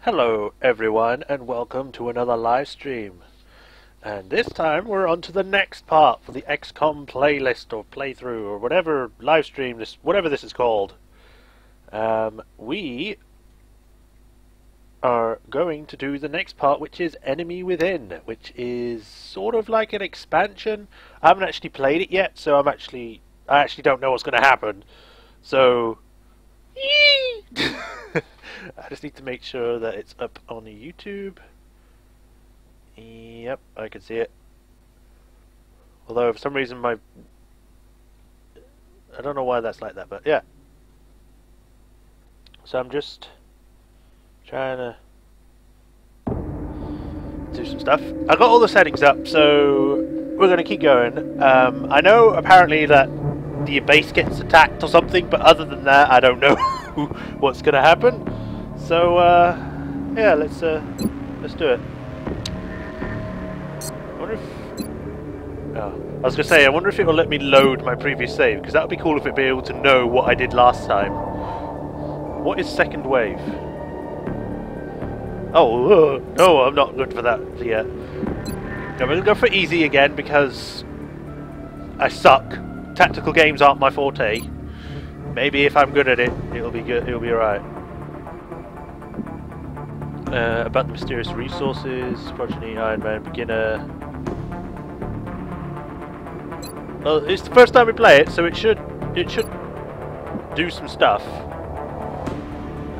Hello everyone and welcome to another live stream. And this time we're on to the next part for the Xcom playlist or playthrough or whatever live stream this whatever this is called. We are going to do the next part, which is Enemy Within, which is sort of like an expansion. I haven't actually played it yet, so I actually don't know what's going to happen. So I just need to make sure that it's up on the YouTube. Yep, I can see it. Although for some reason I don't know why that's like that, but yeah. So I'm just trying to do some stuff. I got all the settings up, so we're going to keep going. I know apparently that the base gets attacked or something, but other than that, I don't know what's going to happen. So yeah, let's do it. I wonder if I was going to say, I wonder if it will let me load my previous save, because that would be cool if it'd be able to know what I did last time. What is second wave? Oh, no, I'm not good for that yet. No, we're going to go for easy again because I suck. Tactical games aren't my forte. Maybe if I'm good at it, it'll be good. It'll be alright. About the mysterious resources, Progeny, Iron Man, Beginner. Well, it's the first time we play it, so it should do some stuff.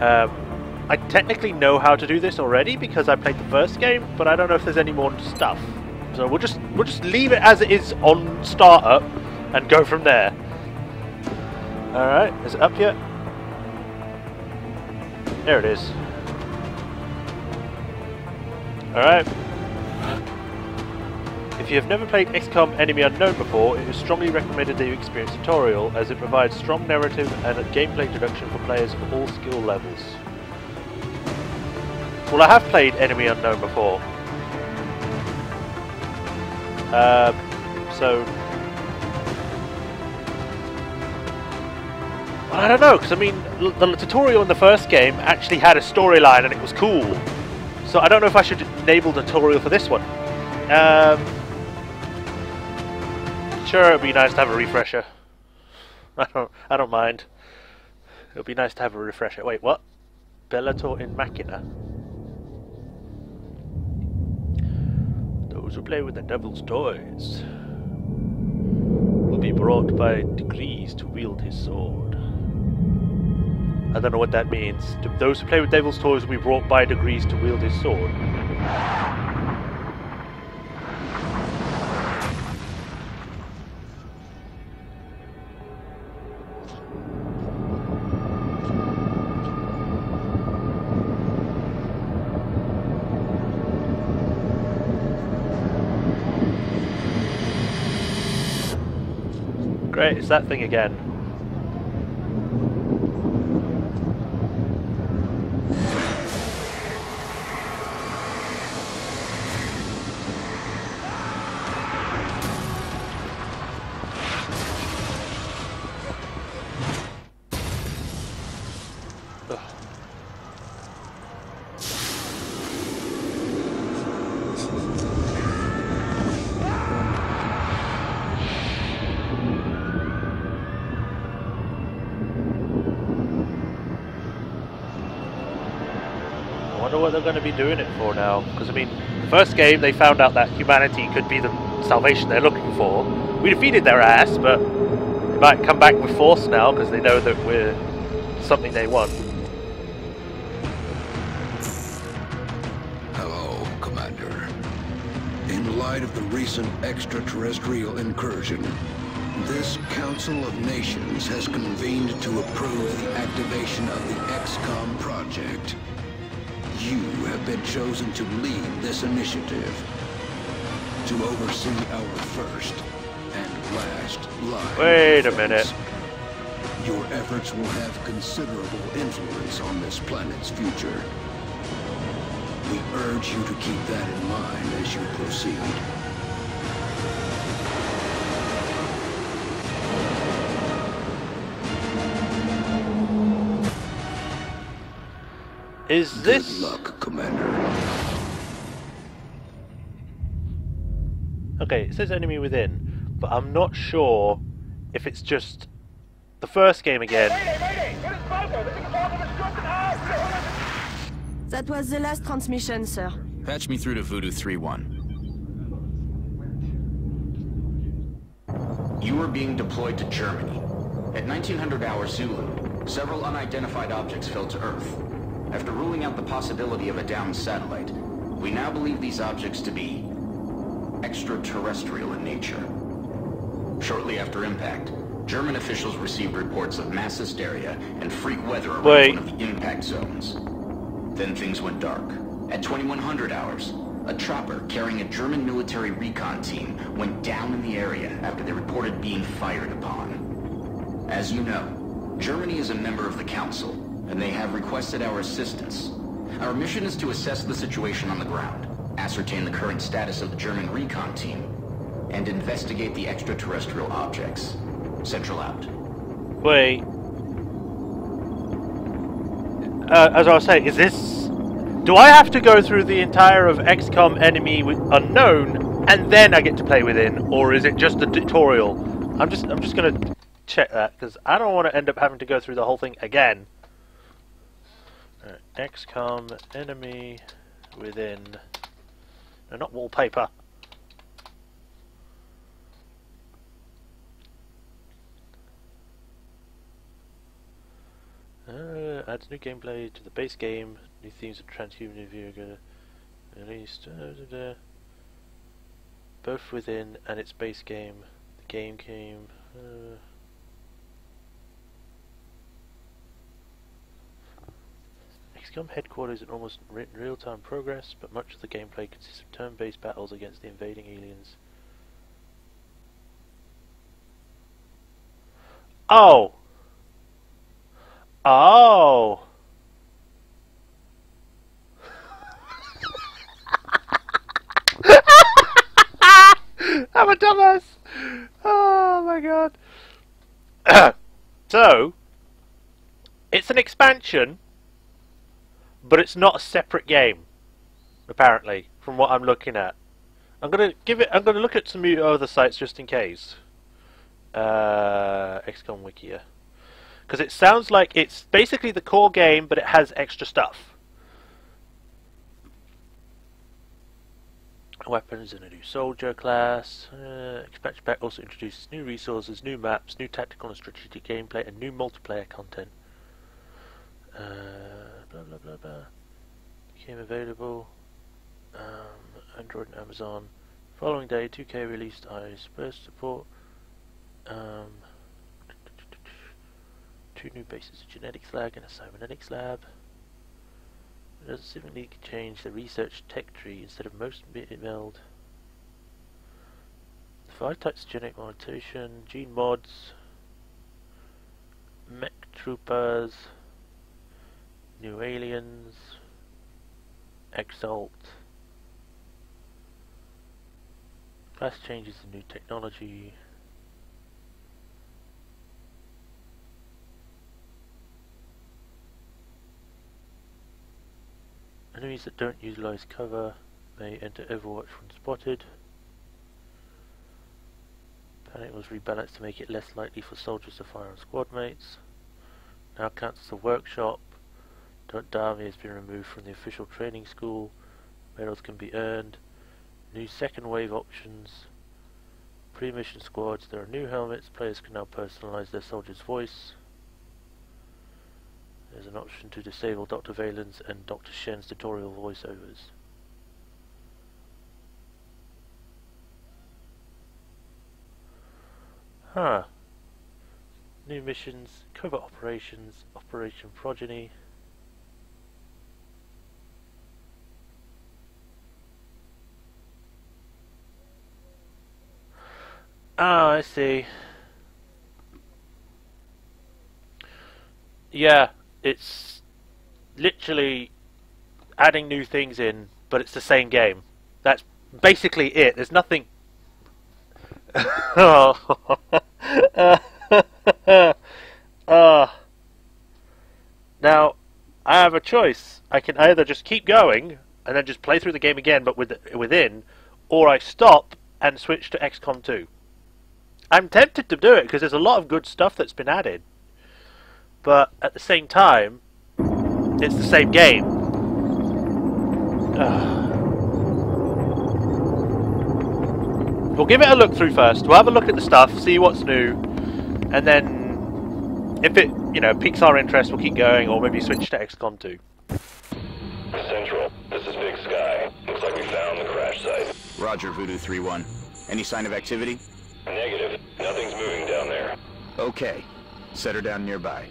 I technically know how to do this already because I played the first game, but I don't know if there's any more stuff. So we'll just leave it as it is on startup and go from there. All right, is it up yet? There it is. All right. If you have never played Xcom Enemy Unknown before, it is strongly recommended that you experience a tutorial, as it provides strong narrative and a gameplay introduction for players of all skill levels. Well, I have played Enemy Unknown before. So... Well, I don't know, because I mean, the tutorial in the first game actually had a storyline and it was cool. So I don't know if I should enable the tutorial for this one. Sure, it'd be nice to have a refresher. I don't mind. It'll be nice to have a refresher. Wait, what? Bellator in Machina? Those who play with the devil's toys will be brought by degrees to wield his sword. I don't know what that means. Those who play with devil's toys will be brought by degrees to wield his sword. Great, it's that thing again. I wonder what they're going to be doing it for now, because I mean, the first game they found out that humanity could be the salvation they're looking for. We defeated their ass, but they might come back with force now because they know that we're something they want. Hello, Commander. In light of the recent extraterrestrial incursion, this Council of Nations has convened to approve the activation of the Xcom project. You have been chosen to lead this initiative, to oversee our first and last line. Wait a minute. Your efforts will have considerable influence on this planet's future. We urge you to keep that in mind as you proceed. Is this... Good luck, Commander. Okay, it says enemy within, but I'm not sure if it's just the first game again. That was the last transmission, sir. Patch me through to Voodoo 3-1. You are being deployed to Germany. At 1900 hours Zulu, several unidentified objects fell to Earth. After ruling out the possibility of a downed satellite, we now believe these objects to be extraterrestrial in nature. Shortly after impact, German officials received reports of mass hysteria and freak weather around one of the impact zones. Then things went dark. At 2100 hours, a chopper carrying a German military recon team went down in the area after they reported being fired upon. As you know, Germany is a member of the Council, and they have requested our assistance. Our mission is to assess the situation on the ground, ascertain the current status of the German recon team, and investigate the extraterrestrial objects. Central out. Wait. As I was saying, is this... Do I have to go through the entire of XCOM Enemy Unknown and then I get to play within, or is it just a tutorial? I'm just gonna check that because I don't want to end up having to go through the whole thing again. XCOM Enemy Within. No, not wallpaper. Adds new gameplay to the base game. New themes of transhuman viewer released. Both within and its base game. The game came. XCOM headquarters in almost real-time progress, but much of the gameplay consists of turn-based battles against the invading aliens. Oh! Oh! I'm a dumbass! Oh my god. So, it's an expansion, but it's not a separate game, apparently, from what I'm looking at. I'm gonna look at some other sites just in case. XCOM Wikia. Because it sounds like it's basically the core game, but it has extra stuff. Weapons and a new soldier class. Expansion pack also introduces new resources, new maps, new tactical and strategic gameplay, and new multiplayer content. Blah blah blah blah. Became available. Android and Amazon. Following day, 2K released iOS support. 2 new bases, a genetics lab and a cybernetics lab. It does seemingly change the research tech tree instead of most meld. 5 types of genetic mutation, gene mods, mech troopers, new aliens, exalt, class changes and new technology. Enemies that don't utilize cover may enter Overwatch when spotted. Panic was rebalanced to make it less likely for soldiers to fire on squad mates. Now counts as a workshop. Don't Army has been removed from the official training school. Medals can be earned. New second wave options. Pre-mission squads. There are new helmets. Players can now personalize their soldier's voice. There's an option to disable Dr. Valen's and Dr. Shen's tutorial voiceovers. Huh. New missions, covert operations, Operation Progeny. Ah, I see. Yeah. It's literally adding new things in, but it's the same game. That's basically it. There's nothing... Now, I have a choice. I can either just keep going and then just play through the game again, but within, or I stop and switch to XCOM 2. I'm tempted to do it because there's a lot of good stuff that's been added, but at the same time, it's the same game. We'll give it a look through first. We'll have a look at the stuff, see what's new, and then if it, piques our interest, we'll keep going, or maybe switch to XCOM 2. Central, this is Big Sky. Looks like we found the crash site. Roger, Voodoo 3-1. Any sign of activity? Negative. Nothing's moving down there. Okay. Set her down nearby.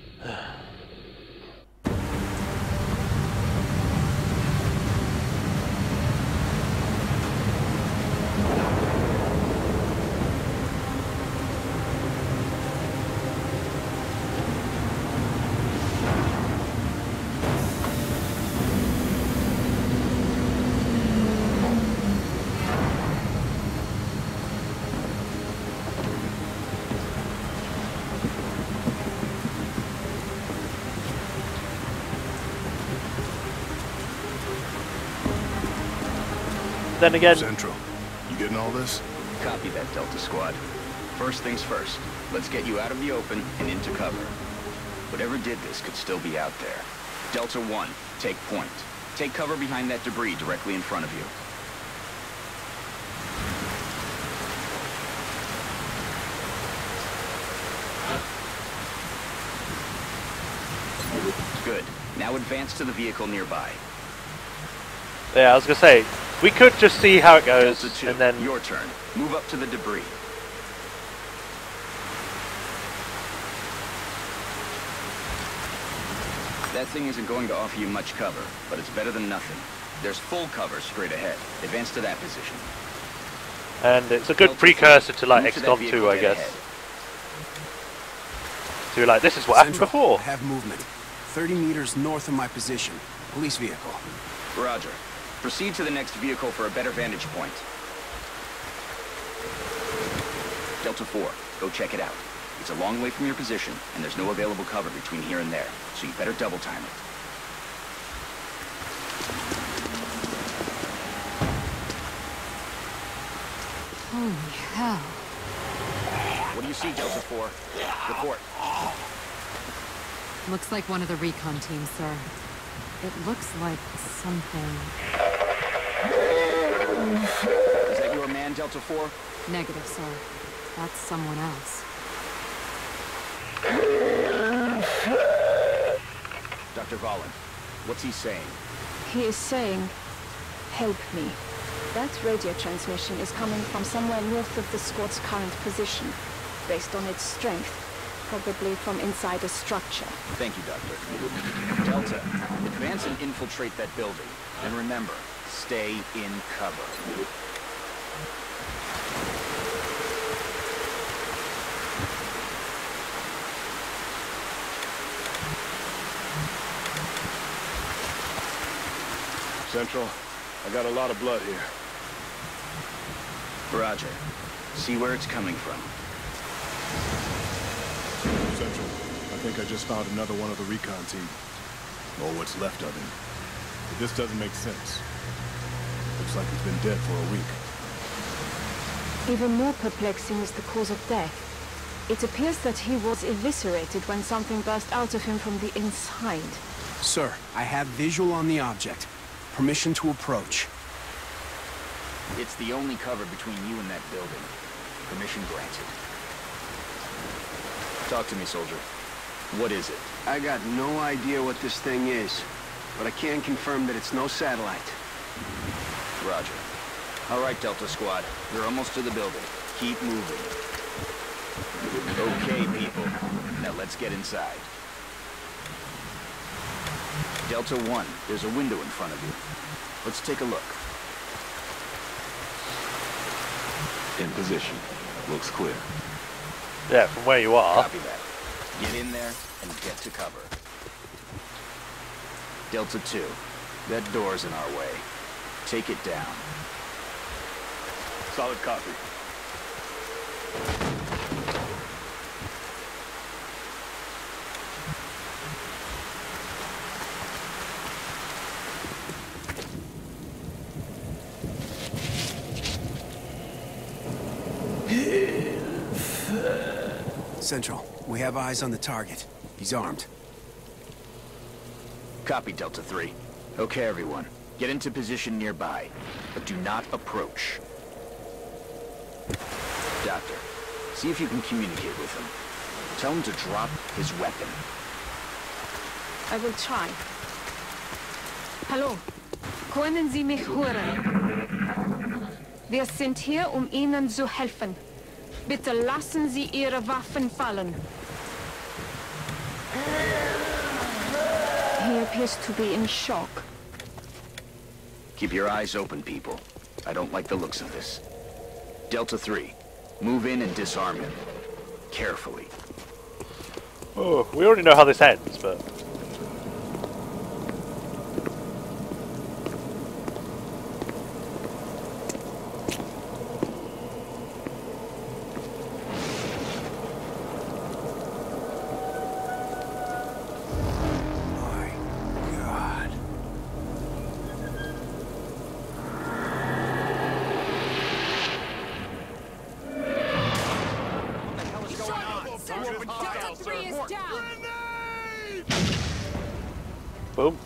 Then again, Central, you getting all this? Copy that, Delta Squad. First things first, let's get you out of the open and into cover. Whatever did this could still be out there. Delta 1, take point. Take cover behind that debris directly in front of you. Good. Now advance to the vehicle nearby. yeah, I was gonna say, we could just see how it goes, Delta 2, and then your turn. Move up to the debris. That thing isn't going to offer you much cover, but it's better than nothing. There's full cover straight ahead. Advance to that position. and it's a good precursor to like XCOM 2, I guess. So you're like, this is what happened Central, before. I have movement. 30 meters north of my position. Police vehicle. Roger. Proceed to the next vehicle for a better vantage point. Delta 4, go check it out. It's a long way from your position, and there's no available cover between here and there, so you better double time it. Holy hell. What do you see, Delta 4? Report. Looks like one of the recon teams, sir. It looks like something... Is that your man, Delta 4? Negative, sir. That's someone else. Dr. Valen, what's he saying? He is saying, help me. That radio transmission is coming from somewhere north of the squad's current position, based on its strength, probably from inside a structure. Thank you, Doctor. Delta, advance and infiltrate that building. And remember, stay in cover. Central, I got a lot of blood here. Roger. See where it's coming from. Central, I think I just found another one of the recon team. Or what's left of him. But this doesn't make sense. Looks like he's been dead for a week. Even more perplexing is the cause of death. It appears that he was eviscerated when something burst out of him from the inside. Sir, I have visual on the object. Permission to approach. It's the only cover between you and that building. Permission granted. Talk to me, soldier. What is it? I got no idea what this thing is, but I can confirm that it's no satellite. Roger. All right, Delta Squad. You're almost to the building. Keep moving. Okay, people. Now let's get inside. Delta 1, there's a window in front of you. Let's take a look. In position. Looks clear. Yeah, from where you are. Copy that. Get in there and get to cover. Delta 2, that door's in our way. Take it down. Solid copy. Central, we have eyes on the target. He's armed. Copy, Delta 3. Okay, everyone. Get into position nearby, but do not approach. Doctor, see if you can communicate with him. Tell him to drop his weapon. I will try. Hallo, können Sie mich hören? Wir sind hier, Ihnen zu helfen. Bitte lassen Sie Ihre Waffen fallen. He appears to be in shock. Keep your eyes open, people. I don't like the looks of this. Delta 3, move in and disarm him. Carefully. Oh, we already know how this ends, but... Boom.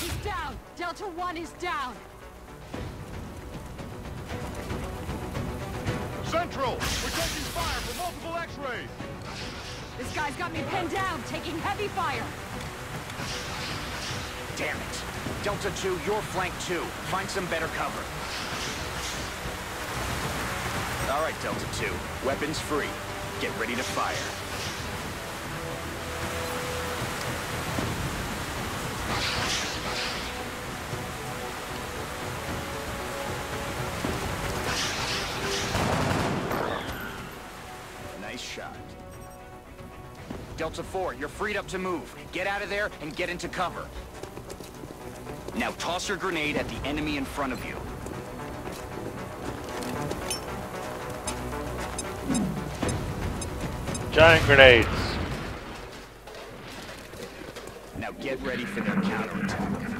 He's down! Delta 1 is down! Central! We're taking fire from multiple X-rays! This guy's got me pinned down, taking heavy fire! Damn it. Delta 2, you're flank 2. Find some better cover. All right, Delta 2. Weapons free. Get ready to fire. Nice shot. Delta 4, you're freed up to move. Get out of there and get into cover. Now toss your grenade at the enemy in front of you. Giant grenades. Now get ready for their counterattack.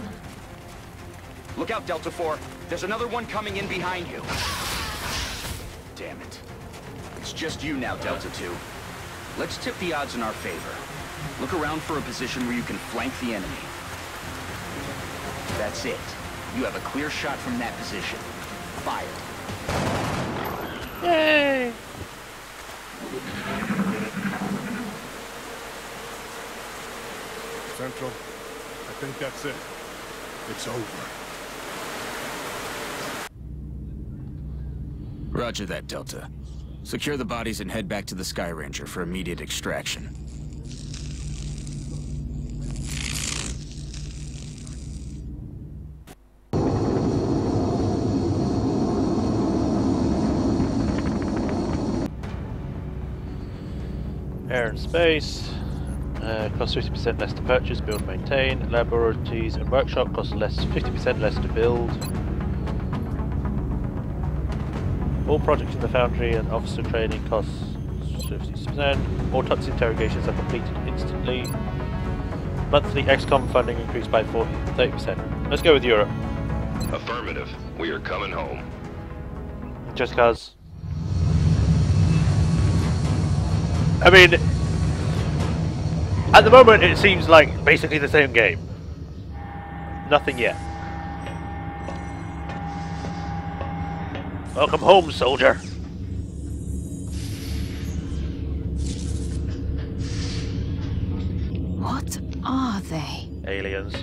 Look out, Delta 4. There's another one coming in behind you. Damn it. It's just you now, Delta 2. Let's tip the odds in our favor. Look around for a position where you can flank the enemy. That's it. You have a clear shot from that position. Fire. Yay! Central, I think that's it. It's over. Roger that, Delta. Secure the bodies and head back to the Sky Ranger for immediate extraction. Air and space. Costs 50% less to purchase, build and maintain. Laboratories and workshop cost 50% less to build. All projects in the foundry and officer training costs 50%. All TUTS interrogations are completed instantly. Monthly Xcom funding increased by 30%. Let's go with Europe. Affirmative. We are coming home. Just cause. I mean, at the moment it seems like basically the same game. Nothing yet. Welcome home, soldier. What are they? Aliens.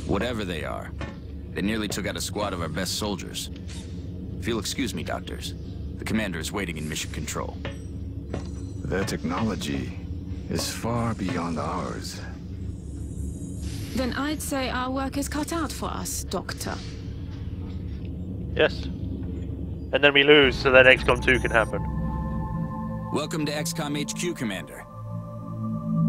Whatever they are, they nearly took out a squad of our best soldiers. If you'll excuse me, doctors, the commander is waiting in mission control. Their technology is far beyond ours. Then I'd say our work is cut out for us, Doctor. Yes. And then we lose, so that XCOM 2 can happen. Welcome to XCOM HQ, Commander.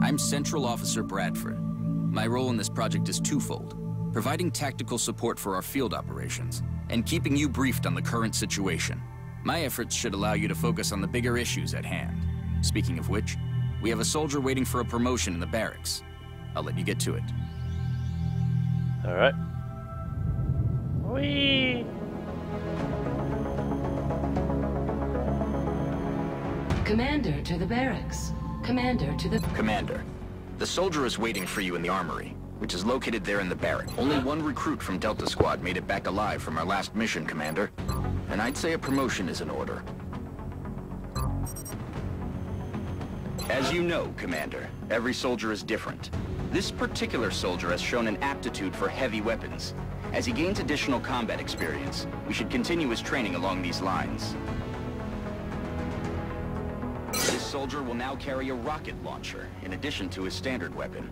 I'm Central Officer Bradford. My role in this project is twofold: providing tactical support for our field operations, and keeping you briefed on the current situation. My efforts should allow you to focus on the bigger issues at hand. Speaking of which, we have a soldier waiting for a promotion in the barracks. I'll let you get to it. Alright. Whee! Commander to the barracks. Commander to the... Commander, the soldier is waiting for you in the armory, which is located there in the barrack. Only one recruit from Delta Squad made it back alive from our last mission, Commander. And I'd say a promotion is in order. As you know, Commander, every soldier is different. This particular soldier has shown an aptitude for heavy weapons. As he gains additional combat experience, we should continue his training along these lines. This soldier will now carry a rocket launcher, in addition to his standard weapon.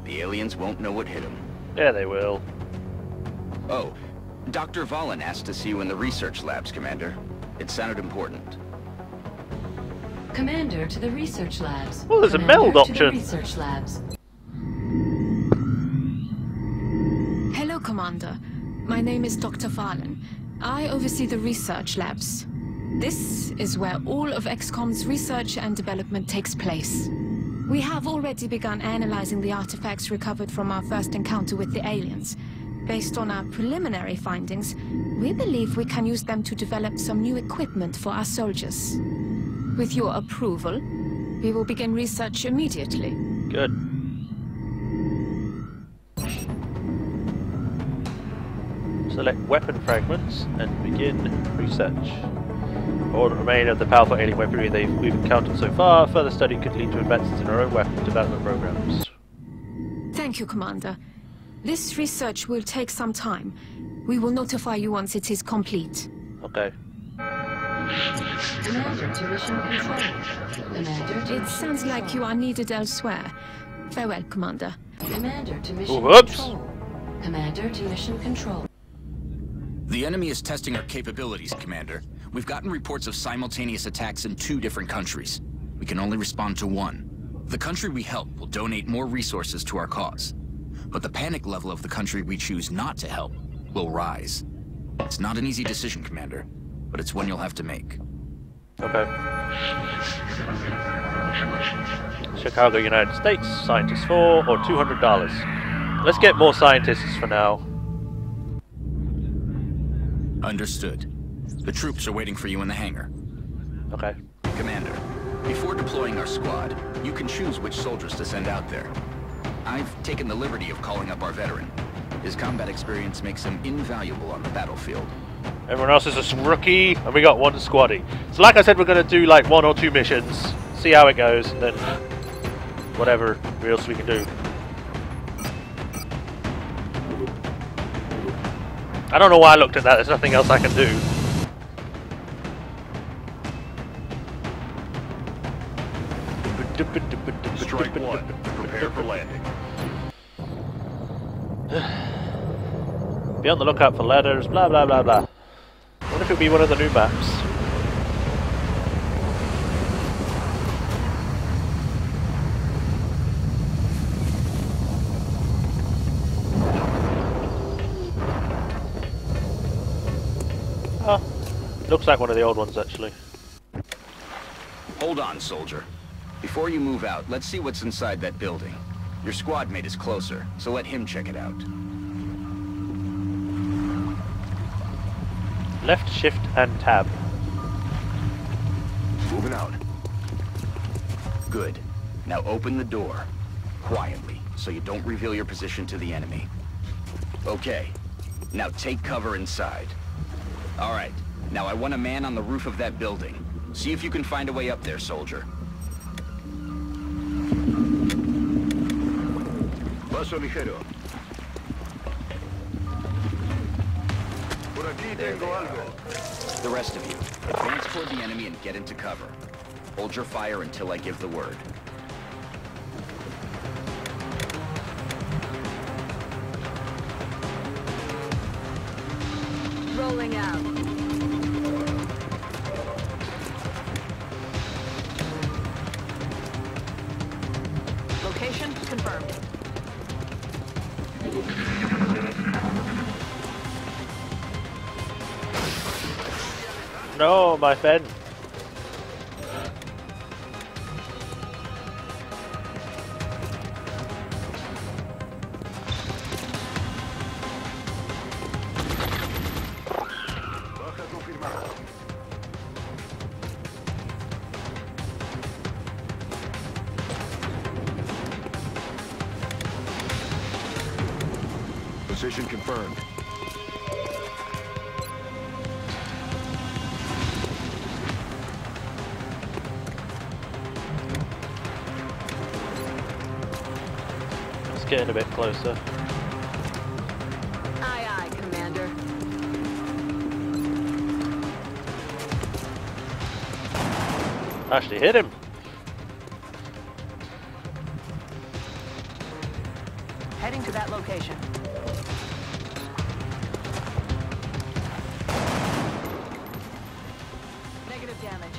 The aliens won't know what hit him. Yeah, they will. Oh, Dr. Valen asked to see you in the research labs, Commander. It sounded important. Commander to the research labs. Oh, there's Commander a meld option. To the research labs. Hello, Commander. My name is Dr. Valen. I oversee the research labs. This is where all of Xcom's research and development takes place. We have already begun analyzing the artifacts recovered from our first encounter with the aliens. Based on our preliminary findings, we believe we can use them to develop some new equipment for our soldiers. With your approval, we will begin research immediately. Good. Select weapon fragments and begin research. All that remain of the powerful alien weaponry we've encountered so far, further study could lead to advances in our own weapon development programs. Thank you, Commander. This research will take some time. We will notify you once it is complete. Okay. Commander to mission control. Commander to... It sounds like you are needed elsewhere. Farewell, Commander. Commander to mission Whoops. control. Commander to mission control. The enemy is testing our capabilities, Commander. We've gotten reports of simultaneous attacks in 2 different countries. We can only respond to one. The country we help will donate more resources to our cause. But the panic level of the country we choose not to help will rise. It's not an easy decision, Commander, but it's one you'll have to make. Okay. Chicago, United States, scientists 4 or $200. Let's get more scientists for now. Understood. The troops are waiting for you in the hangar. Okay. Commander, before deploying our squad, you can choose which soldiers to send out there. I've taken the liberty of calling up our veteran. His combat experience makes him invaluable on the battlefield. Everyone else is a rookie, and we got 1 squaddy. So like I said, we're going to do like 1 or 2 missions, see how it goes, and then whatever else we can do. I don't know why I looked at that, there's nothing else I can do. Strike 1. Prepare for landing. Be on the lookout for ladders, blah blah blah blah. I wonder if it'll be one of the new maps. Oh, looks like one of the old ones actually. Hold on, soldier. Before you move out, let's see what's inside that building. Your squad mate is closer, so let him check it out. Left shift and tab. Moving out. Good. Now open the door. Quietly, so you don't reveal your position to the enemy. Okay. Now take cover inside. Alright. Now I want a man on the roof of that building. See if you can find a way up there, soldier. Paso ligero. Por aquí tengo algo. The rest of you, advance toward the enemy and get into cover. Hold your fire until I give the word. Rolling out. Location confirmed. No, my friend. Precision confirmed. It's getting a bit closer. Aye, aye, Commander. Actually hit him. Heading to that location. Negative damage.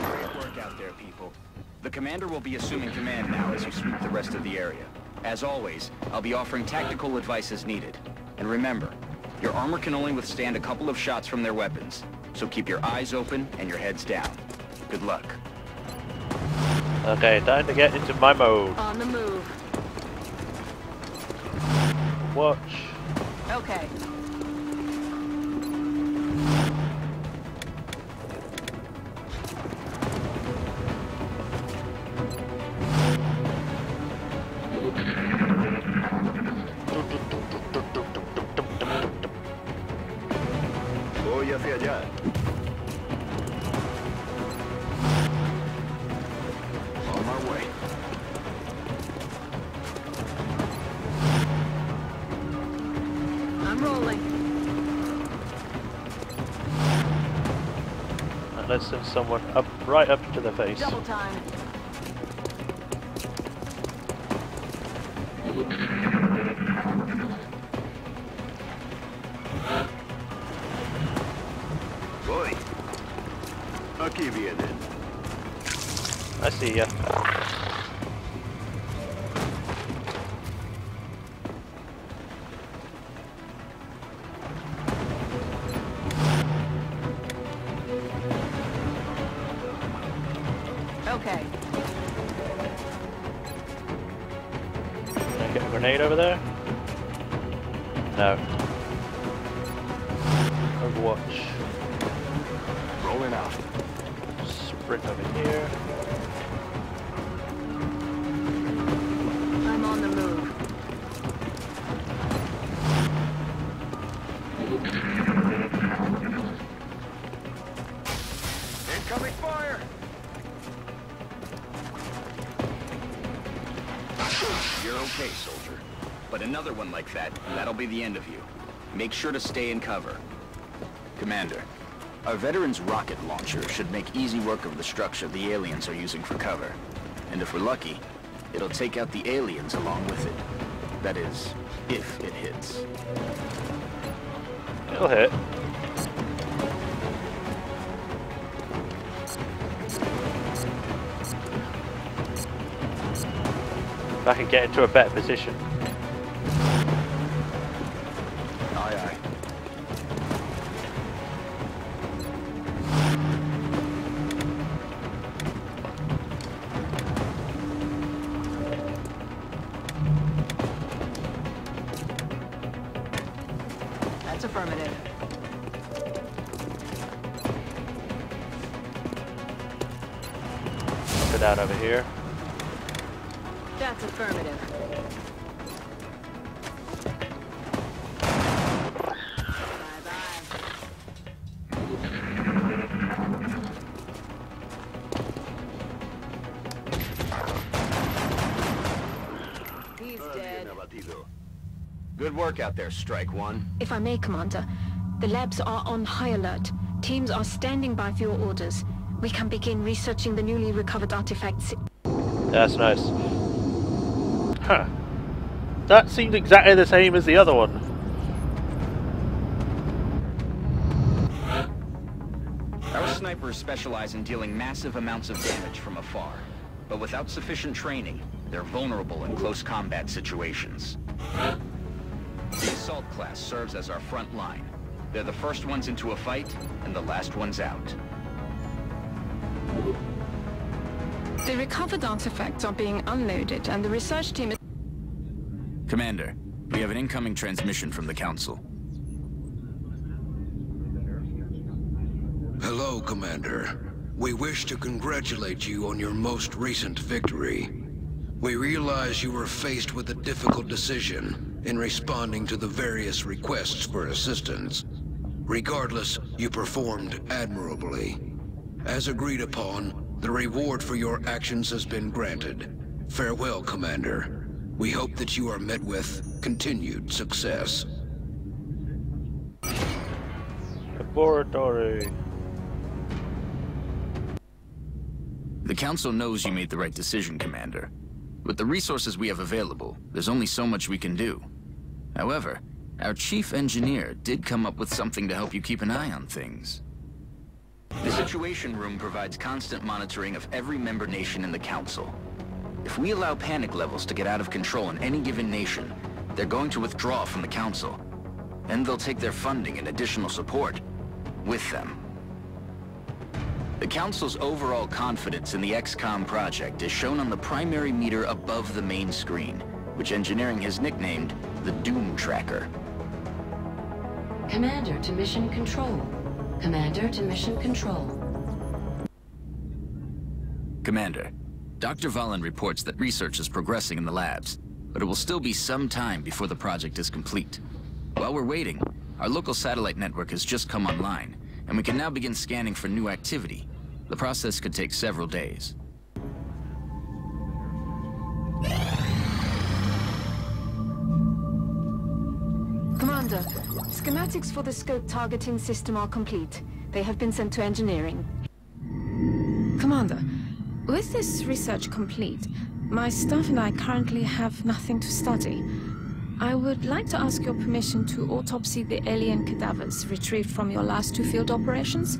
Great work out there, people. The commander will be assuming command now as you sweep the rest of the area. As always, I'll be offering tactical advice as needed. And remember, your armor can only withstand a couple of shots from their weapons, so keep your eyes open and your heads down. Good luck. Okay, time to get into my mode. On the move. Watch. Okay. Voy hacia allá. On our way. I'm rolling. And let's send someone up, right up to the face. Double time. Voy. Aquí vienen. I see ya. Okay. Can I get a grenade over there? No. Overwatch. Rolling out. Sprint over here. I'm on the move. Incoming fire! You're okay, soldier. But another one like that, and that'll be the end of you. Make sure to stay in cover. Commander, our veteran's rocket launcher should make easy work of the structure the aliens are using for cover. And if we're lucky, it'll take out the aliens along with it. That is, if it hits. It'll hit. If I can get into a better position. Aye, aye. That's affirmative. Put that over here. That's affirmative. He's dead. Good work out there, Strike One. If I may, Commander, the labs are on high alert. Teams are standing by for your orders. We can begin researching the newly recovered artifacts. That's nice. Huh. That seemed exactly the same as the other one. Our snipers specialize in dealing massive amounts of damage from afar. But without sufficient training, they're vulnerable in close combat situations. The assault class serves as our front line. They're the first ones into a fight, and the last ones out. The recovered artifacts are being unloaded, and the research team is... Commander, we have an incoming transmission from the Council. Hello, Commander. We wish to congratulate you on your most recent victory. We realize you were faced with a difficult decision in responding to the various requests for assistance. Regardless, you performed admirably. As agreed upon, the reward for your actions has been granted. Farewell, Commander. We hope that you are met with continued success. Laboratory. The Council knows you made the right decision, Commander. With the resources we have available, there's only so much we can do. However, our chief engineer did come up with something to help you keep an eye on things. The Situation Room provides constant monitoring of every member nation in the Council. If we allow panic levels to get out of control in any given nation, they're going to withdraw from the Council. And they'll take their funding and additional support with them. The Council's overall confidence in the Xcom project is shown on the primary meter above the main screen, which engineering has nicknamed the Doom Tracker. Commander to Mission Control. Commander to Mission Control. Commander, Dr. Vahlen reports that research is progressing in the labs, but it will still be some time before the project is complete. While we're waiting, our local satellite network has just come online, and we can now begin scanning for new activity. The process could take several days. Commander, schematics for the scope targeting system are complete. They have been sent to engineering. Commander, with this research complete, my staff and I currently have nothing to study. I would like to ask your permission to autopsy the alien cadavers retrieved from your last two field operations.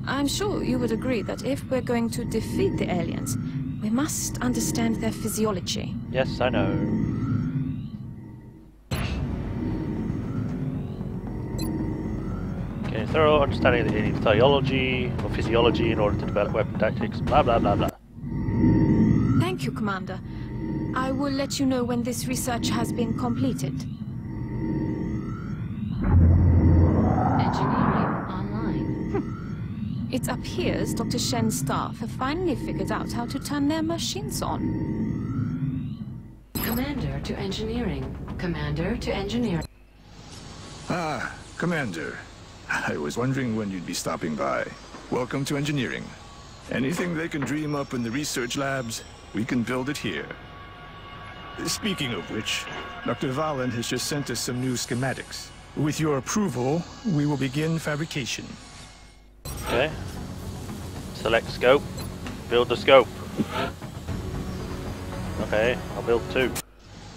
I'm sure you would agree that if we're going to defeat the aliens, we must understand their physiology. Yes, I know. Okay, thorough understanding of the alien physiology in order to develop weapon tactics, blah blah blah blah. Thank you, Commander. I will let you know when this research has been completed. Engineering online. It appears Dr. Shen's staff have finally figured out how to turn their machines on. Commander to engineering. Commander to engineering. Ah, Commander. I was wondering when you'd be stopping by. Welcome to engineering. Anything they can dream up in the research labs, we can build it here. Speaking of which, Dr. Vahlen has just sent us some new schematics. With your approval, we will begin fabrication. Okay. Select scope. Build the scope. Okay, I'll build two.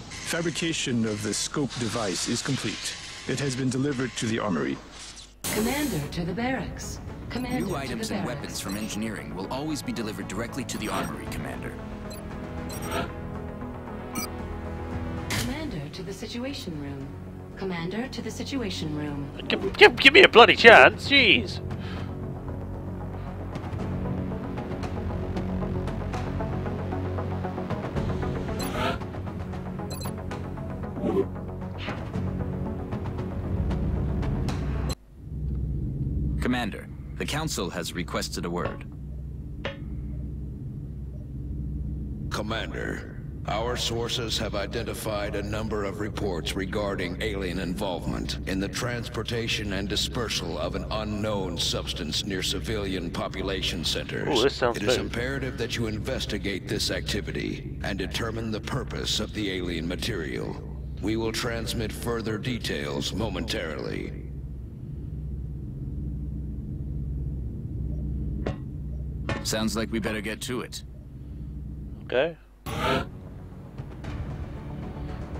Fabrication of the scope device is complete. It has been delivered to the armory. Commander to the barracks. Commander New items to the and barracks. weapons from engineering will always be delivered directly to the armory, Commander. Commander to the Situation Room. Commander to the Situation Room. Give me a bloody chance, jeez! Commander, the Council has requested a word. Commander, our sources have identified a number of reports regarding alien involvement in the transportation and dispersal of an unknown substance near civilian population centers. Ooh, this sounds It is good. imperative that you investigate this activity and determine the purpose of the alien material. We will transmit further details momentarily. Sounds like we better get to it. Okay.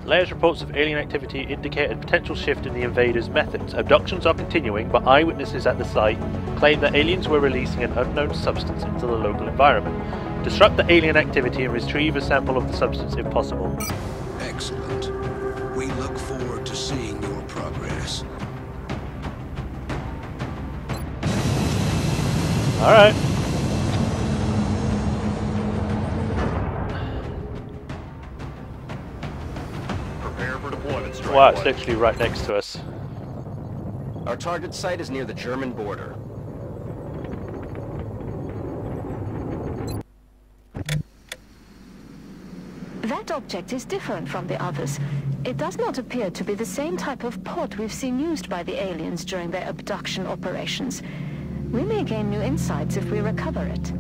Layers reports of alien activity indicate a potential shift in the invaders' methods. Abductions are continuing, but eyewitnesses at the site claim that aliens were releasing an unknown substance into the local environment. Disrupt the alien activity and retrieve a sample of the substance if possible. Excellent. We look forward to seeing your progress. Alright. Wow, it's literally right next to us. Our target site is near the German border. that object is different from the others. It does not appear to be the same type of pod we've seen used by the aliens during their abduction operations. We may gain new insights if we recover it.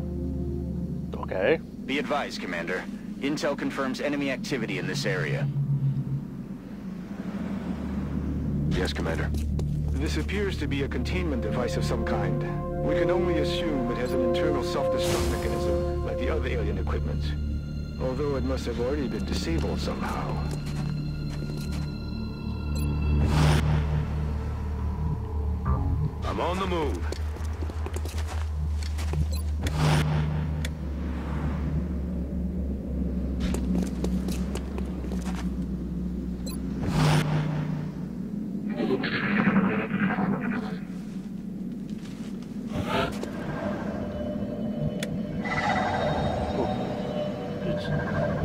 Okay. Be advised, Commander. Intel confirms enemy activity in this area. Yes, Commander. This appears to be a containment device of some kind. We can only assume it has an internal self-destruct mechanism, like the other alien equipment. Although it must have already been disabled somehow. I'm on the move.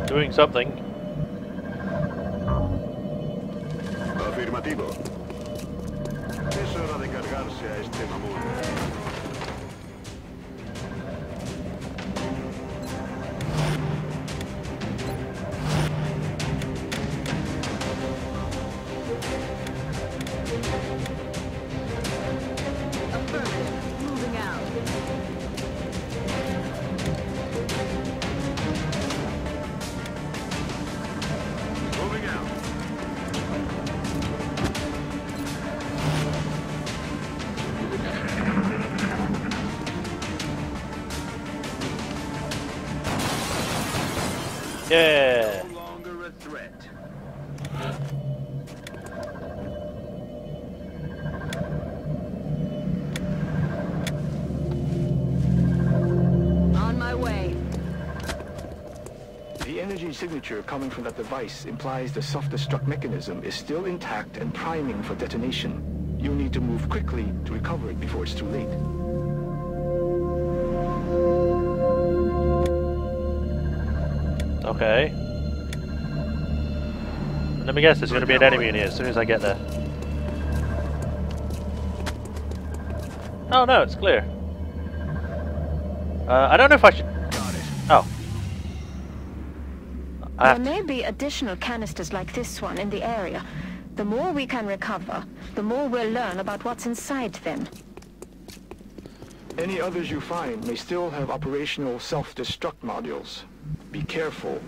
Doing something. Afirmativo. Es hora de cargarse a este mamón. Affirmative. Moving out. Moving out. Yeah. No longer a threat. On my way. The energy signature coming from that device implies the self-destruct mechanism is still intact and priming for detonation. You'll need to move quickly to recover it before it's too late. Okay. Let me guess, there's going to be an enemy in here as soon as I get there. Oh no, it's clear. I don't know if I should... Oh. There may be additional canisters like this one in the area. The more we can recover, the more we'll learn about what's inside them. Any others you find may still have operational self-destruct modules. Be careful.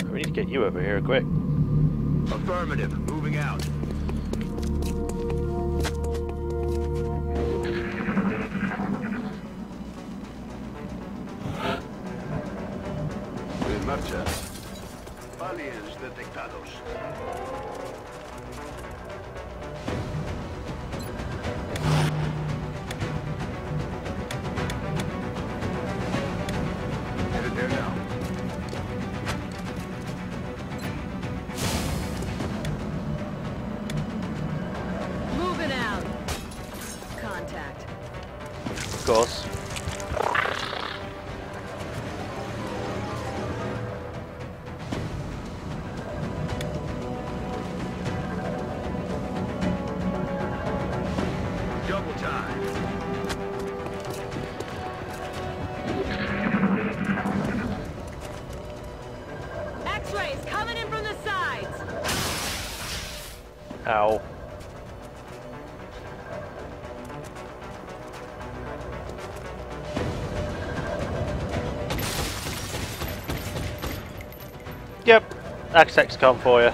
We need to get you over here quick. Affirmative. Moving out. En marcha. Aliens detectados. Headed there now. Moving out. Contact. Of course. Double time. X-rays coming in from the sides. Ow. Yep, that's Xcom for you.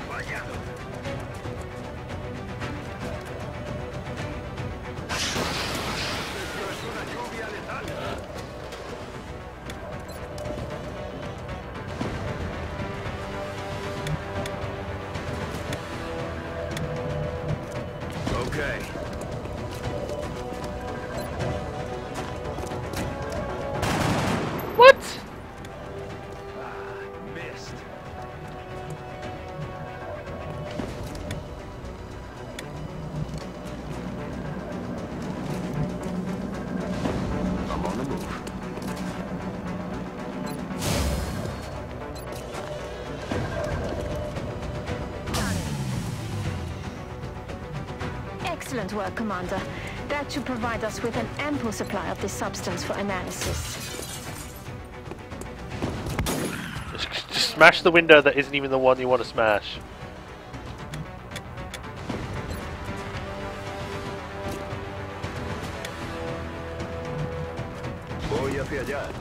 Okay. What? Missed. I'm on the move. Excellent work, Commander. That should provide us with an ample supply of this substance for analysis. Just smash the window that isn't even the one you want to smash. Voy hacia allá.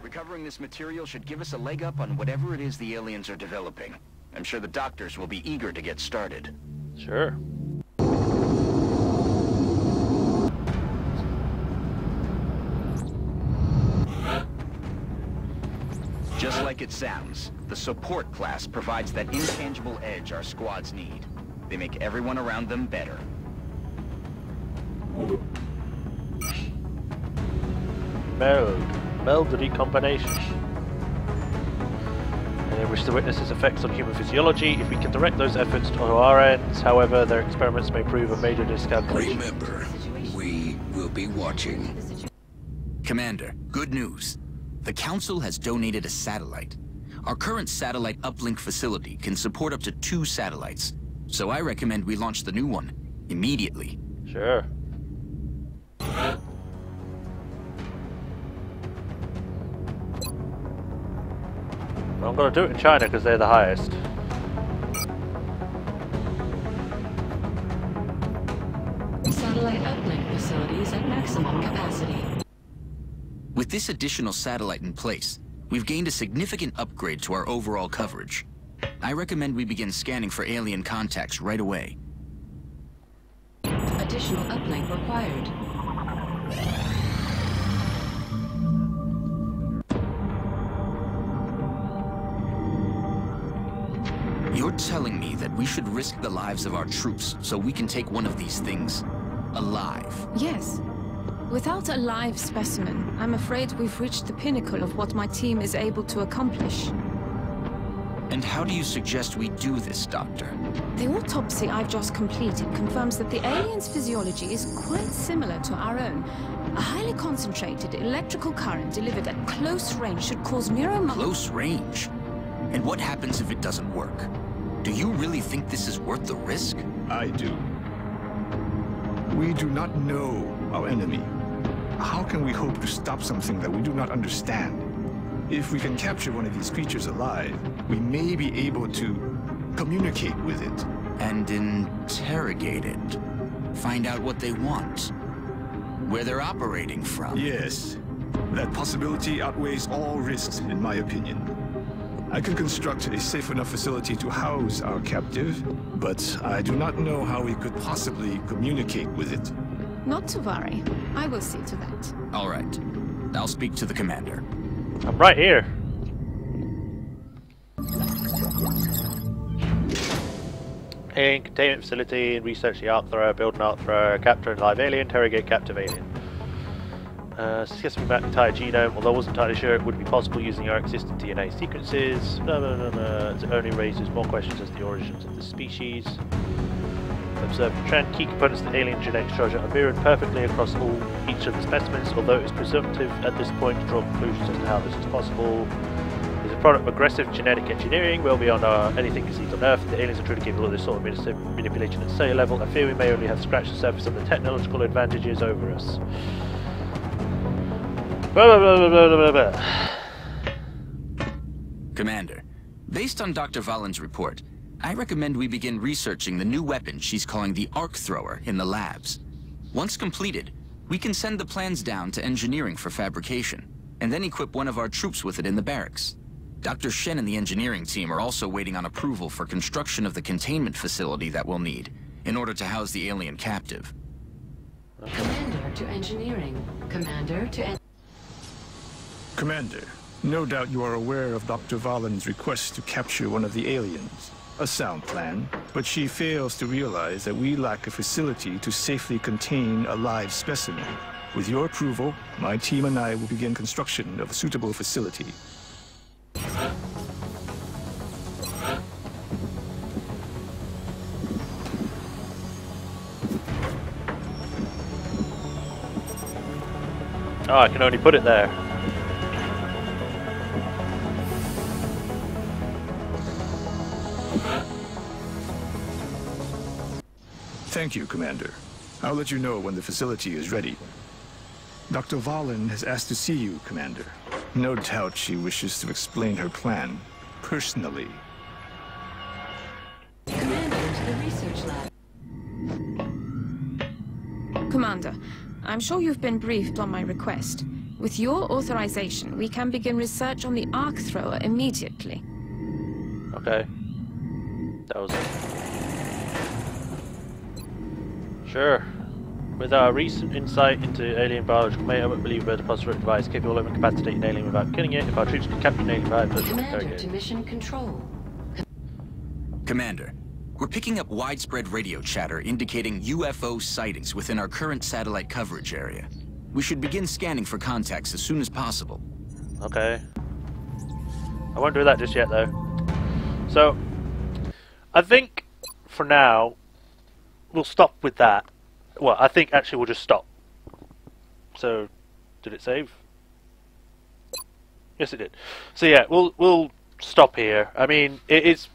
Recovering this material should give us a leg up on whatever it is the aliens are developing. I'm sure the doctors will be eager to get started. Sure. Just like it sounds, the support class provides that intangible edge our squads need. They make everyone around them better. Meld the recombination. They wish to witness its effects on human physiology. If we can direct those efforts to our ends, however, their experiments may prove a major miscalculation. Remember, we will be watching. Commander, good news. The Council has donated a satellite. Our current satellite uplink facility can support up to 2 satellites, so I recommend we launch the new one immediately. Sure. I'm gonna do it in China because they're the highest. Satellite uplink facilities at maximum capacity. With this additional satellite in place, we've gained a significant upgrade to our overall coverage. I recommend we begin scanning for alien contacts right away. Additional uplink required. You're telling me that we should risk the lives of our troops so we can take one of these things alive? Yes. Without a live specimen, I'm afraid we've reached the pinnacle of what my team is able to accomplish. And how do you suggest we do this, Doctor? The autopsy I've just completed confirms that the alien's physiology is quite similar to our own. A highly concentrated electrical current delivered at close range should cause Close range? And what happens if it doesn't work? Do you really think this is worth the risk? I do. We do not know our enemy. How can we hope to stop something that we do not understand? If we can capture one of these creatures alive, we may be able to communicate with it. And interrogate it. Find out what they want. Where they're operating from. Yes. That possibility outweighs all risks, in my opinion. I can construct a safe enough facility to house our captive, but I do not know how we could possibly communicate with it. Not to worry. I will see to that. All right. I'll speak to the commander. I'm right here. Alien containment facility, research the arc thrower, build an arc thrower, capture a live alien, interrogate captive alien. Successfully map the entire genome, although I wasn't entirely sure it would be possible using our existing DNA sequences. It only raises more questions as to the origins of the species. Observe the trend. Key components of the alien genetic structure are mirrored perfectly across each of the specimens, although it is presumptive at this point to draw conclusions as to how this is possible. It is a product of aggressive genetic engineering, well beyond anything conceived on Earth. The aliens are truly capable of this sort of manipulation at cellular level. I fear we may only have scratched the surface of the technological advantages over us. Blah, blah, blah, blah, blah, blah. Commander, based on Dr. Valen's report, I recommend we begin researching the new weapon she's calling the Arc Thrower in the labs. Once completed, we can send the plans down to engineering for fabrication, and then equip one of our troops with it in the barracks. Dr. Shen and the engineering team are also waiting on approval for construction of the containment facility that we'll need in order to house the alien captive. Commander to engineering. Commander to Commander, no doubt you are aware of Dr. Valen's request to capture one of the aliens. A sound plan, but she fails to realize that we lack a facility to safely contain a live specimen. With your approval, my team and I will begin construction of a suitable facility. Oh, I can only put it there. Thank you, Commander. I'll let you know when the facility is ready. Dr. Vahlen has asked to see you, Commander. No doubt she wishes to explain her plan, personally. Commander to the research lab. Commander, I'm sure you've been briefed on my request. With your authorization, we can begin research on the arc thrower immediately. Okay. That was it. Sure. With our recent insight into alien biology, we may believe we're the depository device capable of incapacitating an alien without killing it. If our troops can capture an alien by Commander to mission control. Commander, we're picking up widespread radio chatter indicating UFO sightings within our current satellite coverage area. We should begin scanning for contacts as soon as possible. Okay. I won't do that just yet, though. So, I think, for now, we'll stop with that. Well, I think actually we'll just stop. So, did it save? Yes, it did. So yeah, we'll stop here. I mean, it is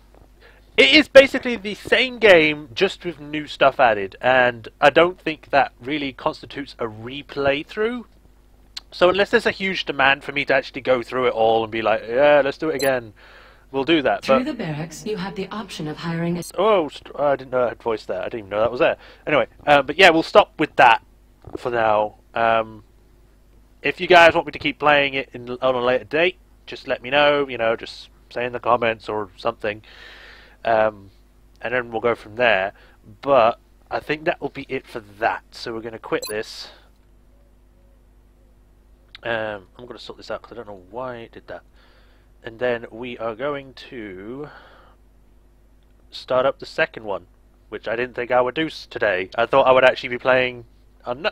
basically the same game, just with new stuff added, and I don't think that really constitutes a replay through. So unless there's a huge demand for me to actually go through it all and be like, yeah, let's do it again, we'll do that. Through the barracks, you have the option of hiring a... Oh, I didn't know I had voice there. I didn't even know that was there. Anyway, but yeah, we'll stop with that for now. If you guys want me to keep playing it on a later date, just let me know. You know, just say in the comments or something. And then we'll go from there. But I think that will be it for that. So we're going to quit this. I'm going to sort this out because I don't know why it did that. And then we are going to start up the second one, which I didn't think I would do today. I thought I would actually be playing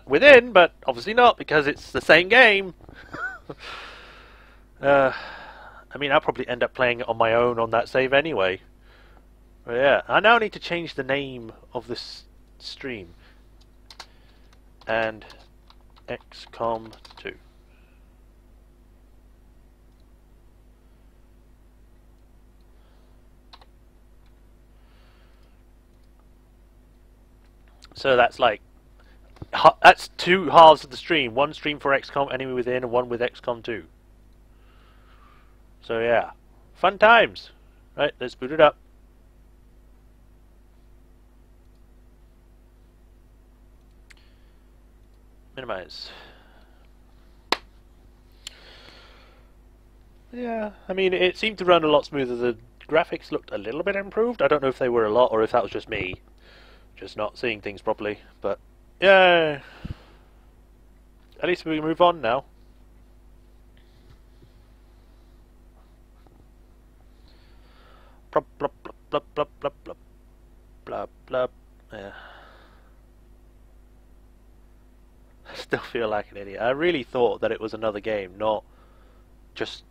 within, but obviously not, because it's the same game. I mean, I'll probably end up playing it on my own on that save anyway. But yeah, I now need to change the name of this stream. And Xcom 2. So that's like, that's two halves of the stream. One stream for XCOM Enemy Within and one with XCOM 2. So yeah, fun times. Right, let's boot it up. Minimize. Yeah, I mean, it seemed to run a lot smoother. The graphics looked a little bit improved. I don't know if they were a lot or if that was just me. Just not seeing things properly, but yeah, at least we can move on now. Blub blub blub blub blub blub blub blub. Yeah. I still feel like an idiot. I really thought that it was another game, not just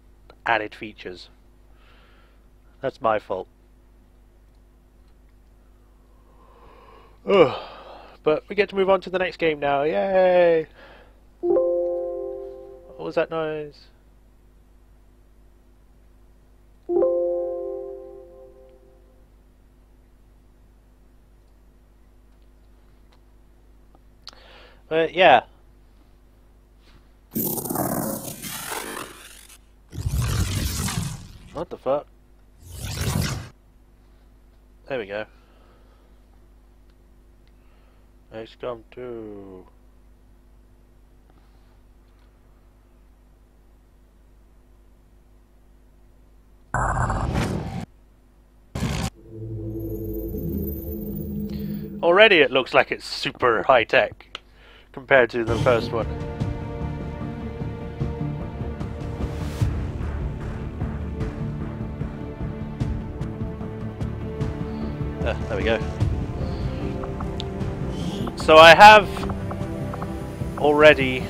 added features. That's my fault. Ugh. But we get to move on to the next game now. Yay! What was that noise? But yeah. What the fuck? There we go. Xcom 2. Already it looks like it's super high tech compared to the first one. There we go. So I have already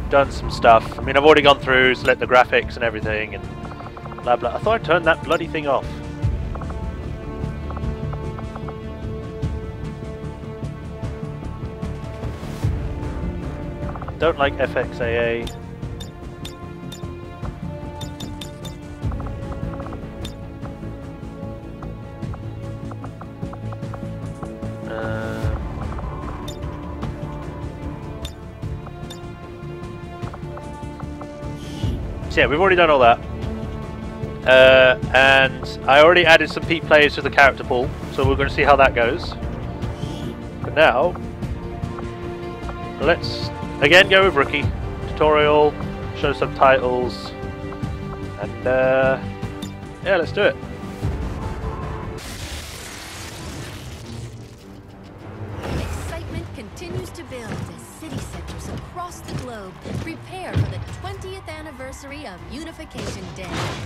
done some stuff. I mean, I've already gone through, select the graphics and everything, and blah blah. I thought I turned that bloody thing off. Don't like FXAA. So yeah, we've already done all that. And I already added some peak players to the character pool, so we're going to see how that goes. But now, let's again go with rookie tutorial, show subtitles, and yeah, let's do it. Excitement continues to build as city centers across the globe prepare for the 20th anniversary of Unification Day.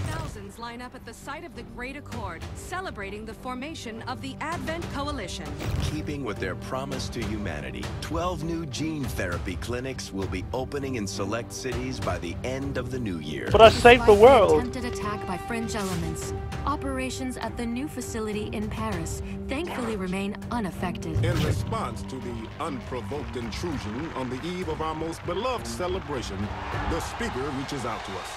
Thousands line up at the site of the Great Accord, celebrating the formation of the Advent Coalition. Keeping with their promise to humanity, 12 new gene therapy clinics will be opening in select cities by the end of the new year. But I saved the world! Attempted attack by fringe elements. Operations at the new facility in Paris thankfully remain unaffected. In response to the unprovoked intrusion on the eve of our most beloved celebration, the speaker reaches out to us.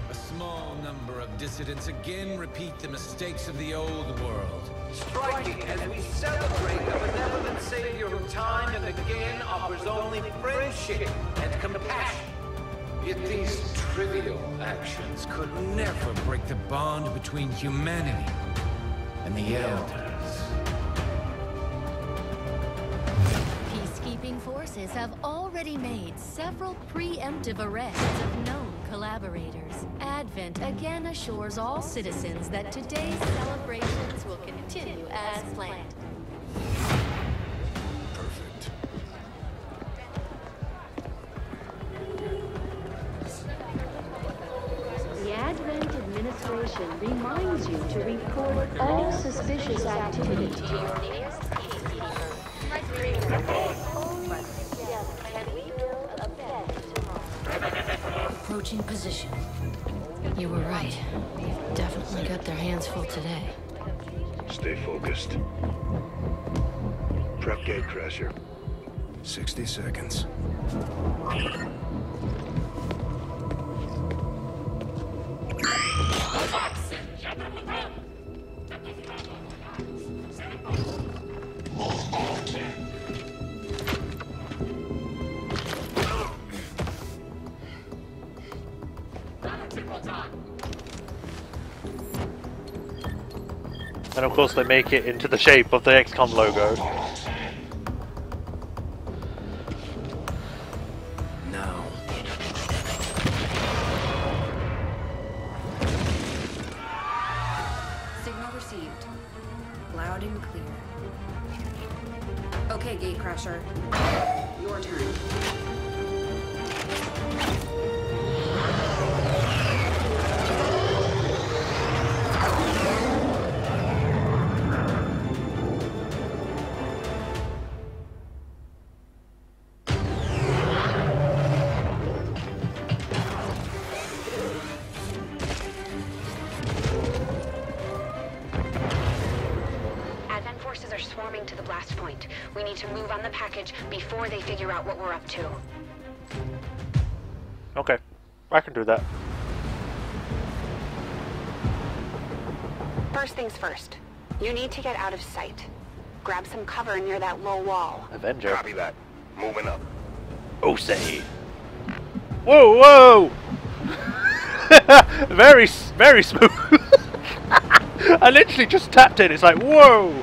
A small number of dissidents again repeat the mistakes of the old world. Striking as we celebrate a benevolent savior who time and again offers only friendship and compassion. Yet these trivial actions could never break the bond between humanity and the Elders. Peacekeeping forces have already made several preemptive arrests of known collaborators. Advent again assures all citizens that today's celebrations will continue as planned. Perfect. The Advent administration reminds you to report all suspicious activity to your nearest peacekeeper. Approaching position. You were right. They've definitely got their hands full today. Stay focused. Prep gate crasher. 60 seconds. And of course they make it into the shape of the Xcom logo. Now. Signal received. Loud and clear. Okay, Gatecrasher. Your turn. To the blast point. We need to move on the package before they figure out what we're up to. Okay, I can do that. First things first. You need to get out of sight. Grab some cover near that low wall. Avenger. Copy that. Moving up. Oh, say. Whoa, whoa! very smooth. I literally just tapped it. It's like, whoa!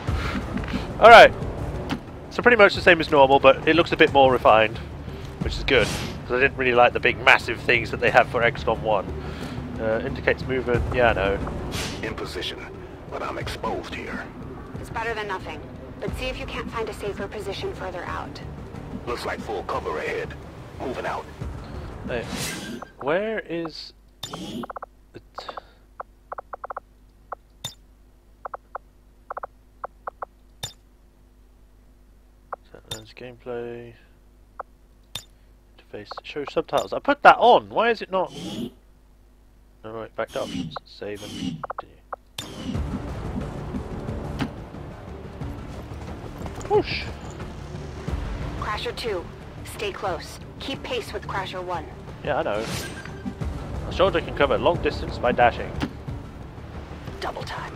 Alright, so pretty much the same as normal, but it looks a bit more refined, which is good, because I didn't really like the big massive things that they have for Xcom 1. Indicates movement, yeah, I know. In position, but I'm exposed here. It's better than nothing, but see if you can't find a safer position further out. Looks like full cover ahead. Moving out. Hey, where is it? There's gameplay, interface, show subtitles. I put that on. Why is it not? Alright, back to options. Save and continue. Whoosh! Crasher 2, stay close. Keep pace with Crasher 1. Yeah, I know. A soldier can cover long distance by dashing. Double time.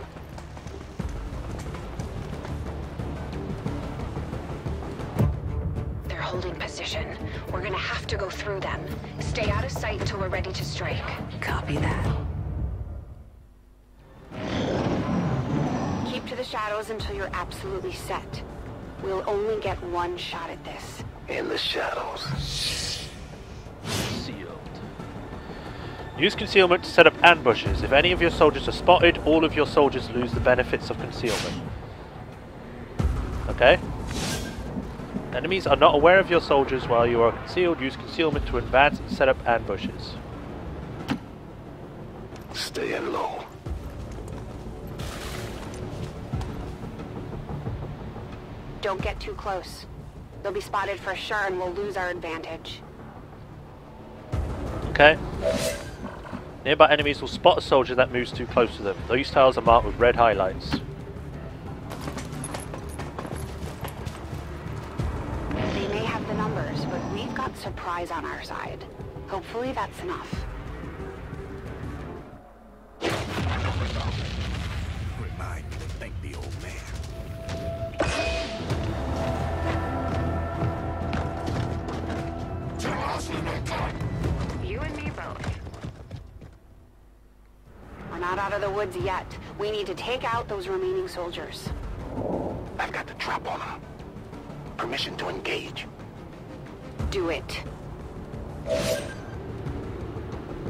They're holding position. We're gonna have to go through them. Stay out of sight until we're ready to strike. Copy that. Keep to the shadows until you're absolutely set. We'll only get one shot at this. In the shadows. Sealed. Use concealment to set up ambushes. If any of your soldiers are spotted, all of your soldiers lose the benefits of concealment. Okay. Enemies are not aware of your soldiers while you are concealed. Use concealment to advance and set up ambushes. Staying low. Don't get too close. They'll be spotted for sure and we'll lose our advantage. Okay. Nearby enemies will spot a soldier that moves too close to them. These tiles are marked with red highlights. They may have the numbers, but we've got surprise on our side. Hopefully that's enough. Remind me to thank the old man. You and me both. We're not out of the woods yet. We need to take out those remaining soldiers. I've got the trap on them. Permission to engage. Do it.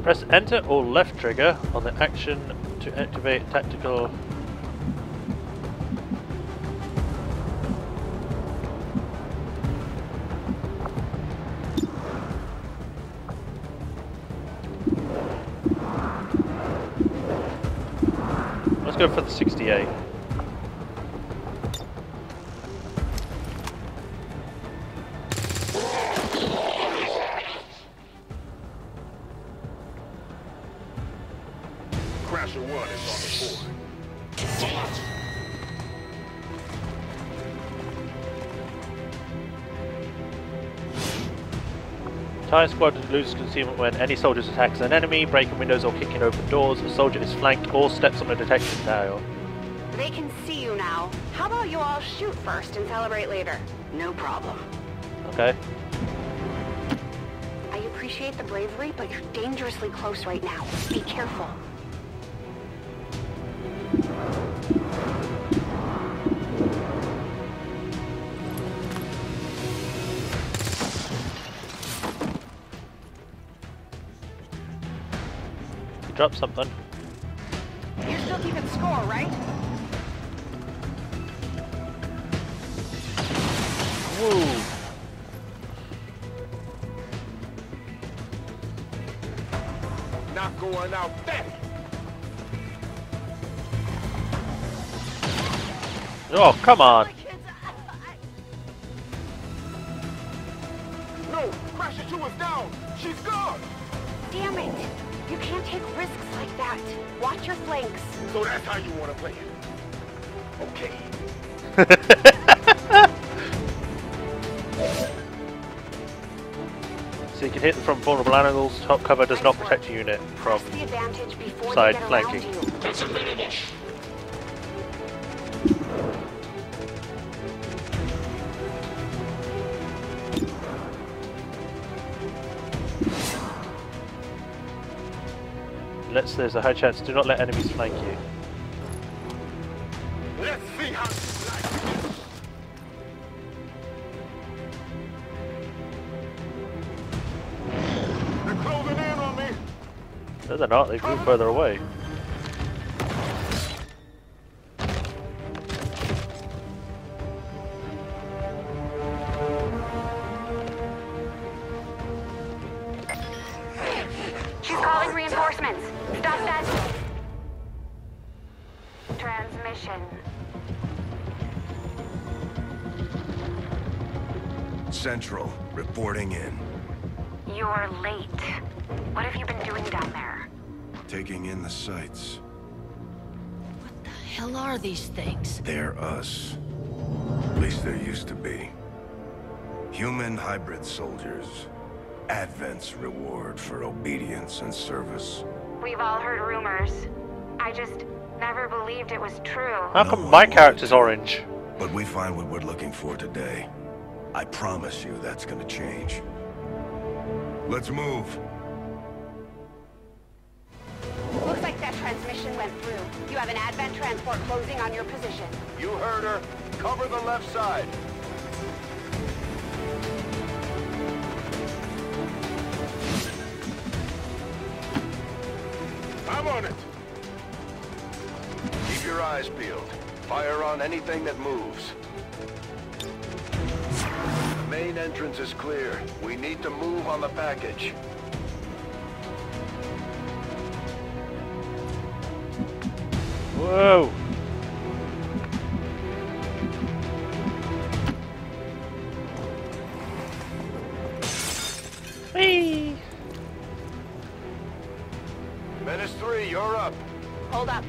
Press enter or left trigger on the action to activate tactical. Let's go for the 68. Crasher 1 is on the board. Tire squad loses concealment when any soldiers attacks an enemy, breaking windows or kicking open doors. A soldier is flanked or steps on a detection tile. They can see you now. How about you all shoot first and celebrate later? No problem. Okay. I appreciate the bravery, but you're dangerously close right now. Be careful. Drop something. You're still keeping score, right? Whoa. Not going out there. Oh, come on. No, Crasher 2 is down. She's gone. Damn it! You can't take risks like that. Watch your flanks. So that's how you want to play it. Okay. So you can hit them from vulnerable angles. Top cover does not protect a unit from side flanking. There's a high chance. Do not let enemies flank you. Let's see how you like it. They're closing in on me. No, they're not. They've moved further away. She's calling reinforcements. Stop that. Transmission. Central, reporting in. You're late. What have you been doing down there? Taking in the sights. What the hell are these things? They're us. At least there used to be. Human hybrid soldiers. Advent's reward for obedience and service. We've all heard rumors. I just never believed it was true. How come my character's orange? But we find what we're looking for today. I promise you that's gonna change. Let's move. Looks like that transmission went through. You have an Advent transport closing on your position. You heard her. Cover the left side. I'm on it. Keep your eyes peeled. Fire on anything that moves. The main entrance is clear. We need to move on the package. Whoa! Whee! Menace 3, you're up. Hold up.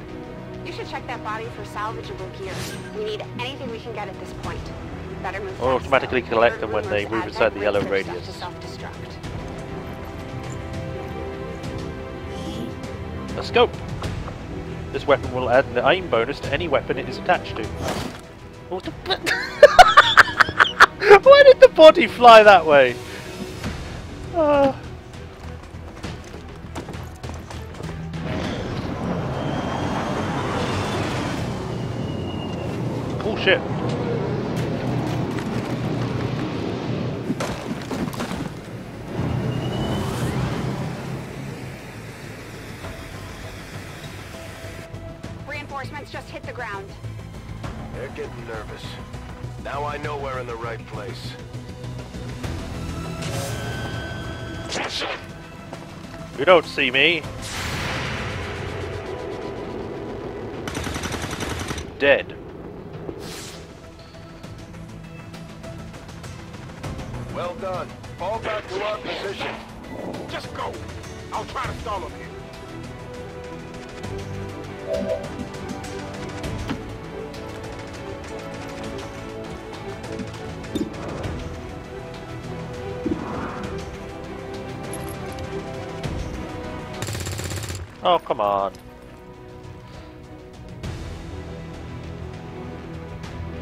You should check that body for salvageable gear. We need anything we can get at this point. Better move fast. Or automatically collect them when they move inside the yellow radius. A scope. This weapon will add the aim bonus to any weapon it is attached to. What the Why did the body fly that way? Oh shit. Reinforcements just hit the ground. They're getting nervous. Now I know we're in the right place. You don't see me. Dead. Well done. Fall back to our position. Just go. I'll try to stall him here. Oh, come on.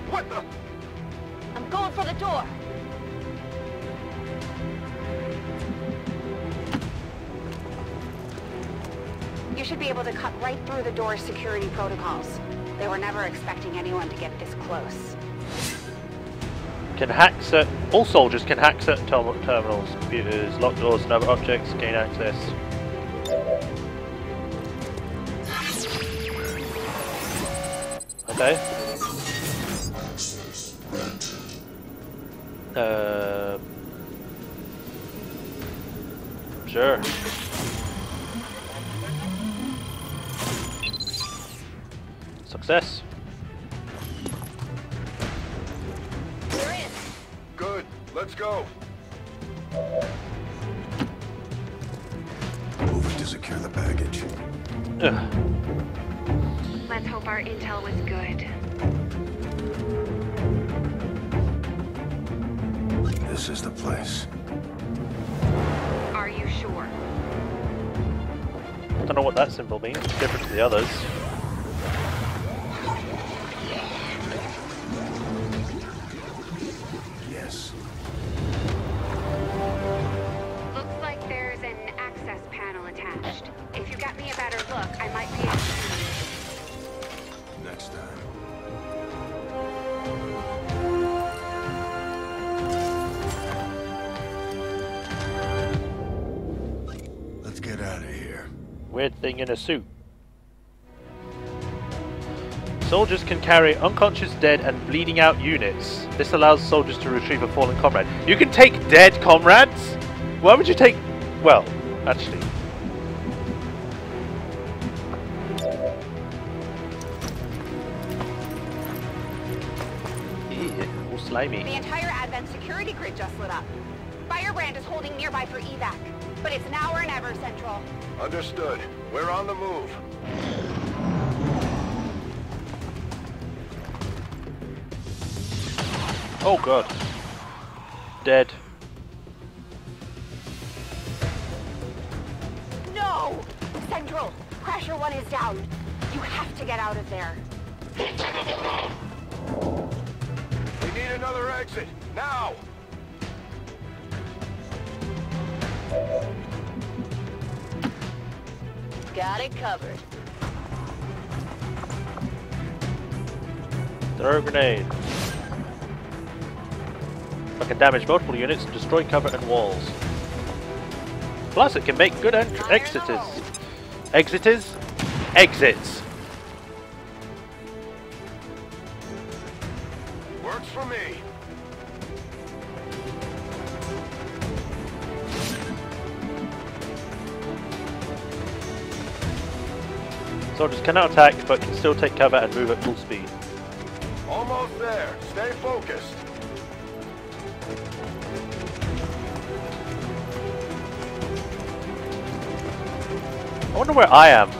What the? I'm going for the door. You should be able to cut right through the door's security protocols. They were never expecting anyone to get this close. Can hack all soldiers can hack certain terminals, computers, lock doors and other objects, gain access. Okay. Sure. Success. We're in. Good. Let's go. Move to secure the package. Ugh. Let's hope our intel was good. This is the place. Are you sure? I don't know what that symbol means. It's different to the others. Yes. Looks like there's an access panel attached. If you got me a better look, I might be able to... Next time. Let's get out of here. Weird thing in a suit. Soldiers can carry unconscious, dead, and bleeding out units. This allows soldiers to retrieve a fallen comrade. You can take dead comrades? Why would you take... Well, actually... Ew, all slimy. The entire Advent security grid just lit up. Firebrand is holding nearby for evac. But it's now or never, Central. Understood. We're on the move. Oh god. dead. No! Central! Crasher 1 is down. You have to get out of there. We need another exit, now! Got it covered. Throw a grenade. I can damage multiple units and destroy cover and walls. Plus, it can make good exits. Exits? Exits. Works for me. Soldiers cannot attack, but can still take cover and move at full speed. Almost there. Stay focused. I wonder where I am.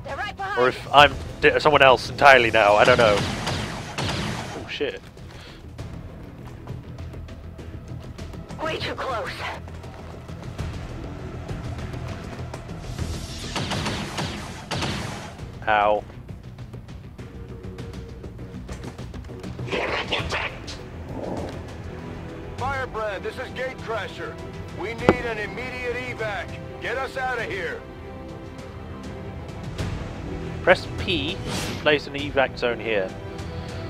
They're right behind. Or if I'm someone else entirely now, I don't know. Oh shit. Way too close. Ow. Firebrand, this is Gatecrasher. We need an immediate evac. Get us out of here. Press P to place an evac zone here.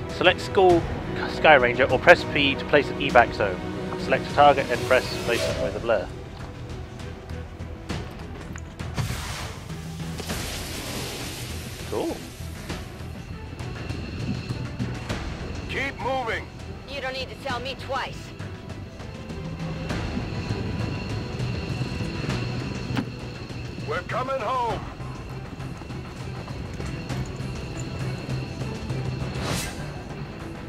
Select Sky Ranger or press P to place an evac zone. Select a target and press place it with a blur. Cool. Keep moving. You don't need to tell me twice. We're coming home.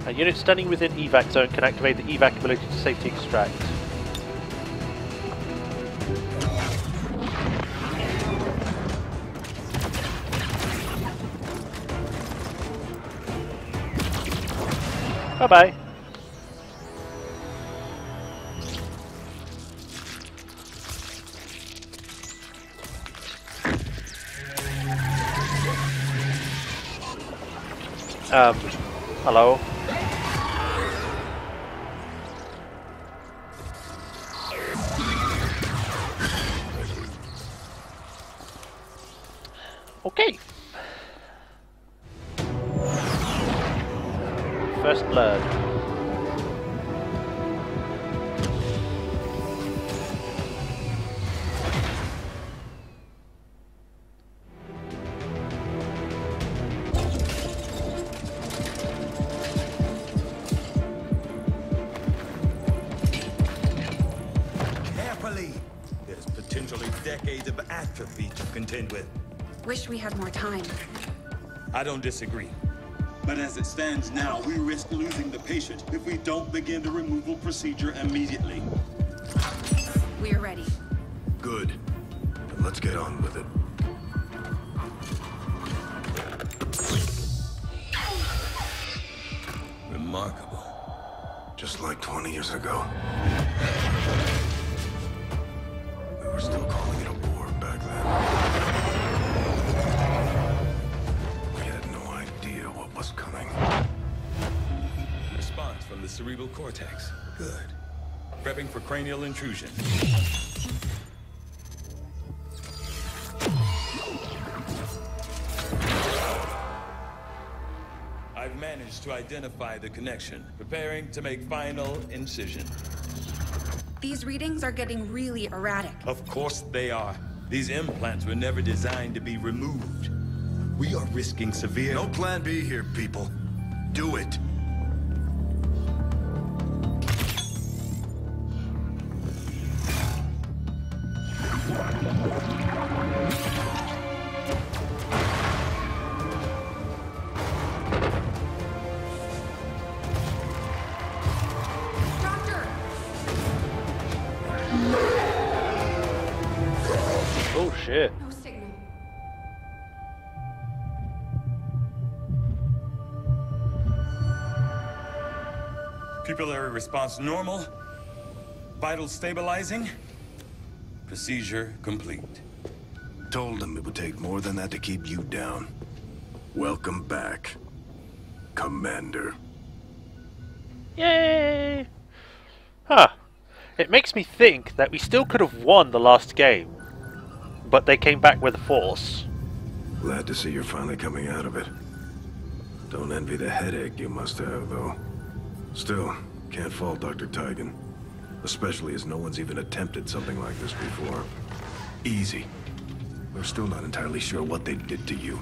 A unit standing within evac zone can activate the evac ability to safety extract. Bye-bye. Hello. Okay. First blood. Carefully. There's potentially decades of atrophy to contend with. Wish we had more time. I don't disagree. But as it stands now, we risk losing the patient if we don't begin the removal procedure immediately. We're ready. Good. Then let's get on with it. Remarkable. Just like 20 years ago. We were still calling it a war back then. We had no idea what was coming. Response from the cerebral cortex. Good. Prepping for cranial intrusion. I've managed to identify the connection. Preparing to make final incision. These readings are getting really erratic. Of course they are. These implants were never designed to be removed. We are risking severe... No plan B here, people. Do it. Oh shit. No signal. Pupillary response normal. Vital stabilizing. Procedure complete. Told him it would take more than that to keep you down. Welcome back, Commander. Yay! Huh. It makes me think that we still could have won the last game, but they came back with a force. Glad to see you're finally coming out of it. Don't envy the headache you must have, though. Still, can't fault Dr. Tygan. Especially as no one's even attempted something like this before. Easy. We're still not entirely sure what they did to you.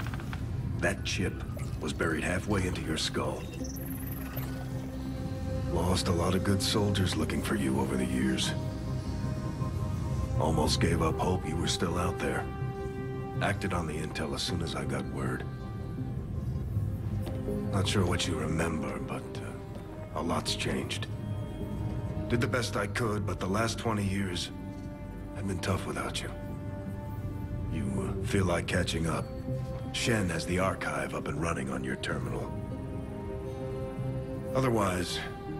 That chip was buried halfway into your skull. Lost a lot of good soldiers looking for you over the years. Almost gave up hope you were still out there. Acted on the intel as soon as I got word. Not sure what you remember, but a lot's changed. Did the best I could, but the last 20 years have been tough without you. You feel like catching up. Shen has the archive up and running on your terminal. Otherwise,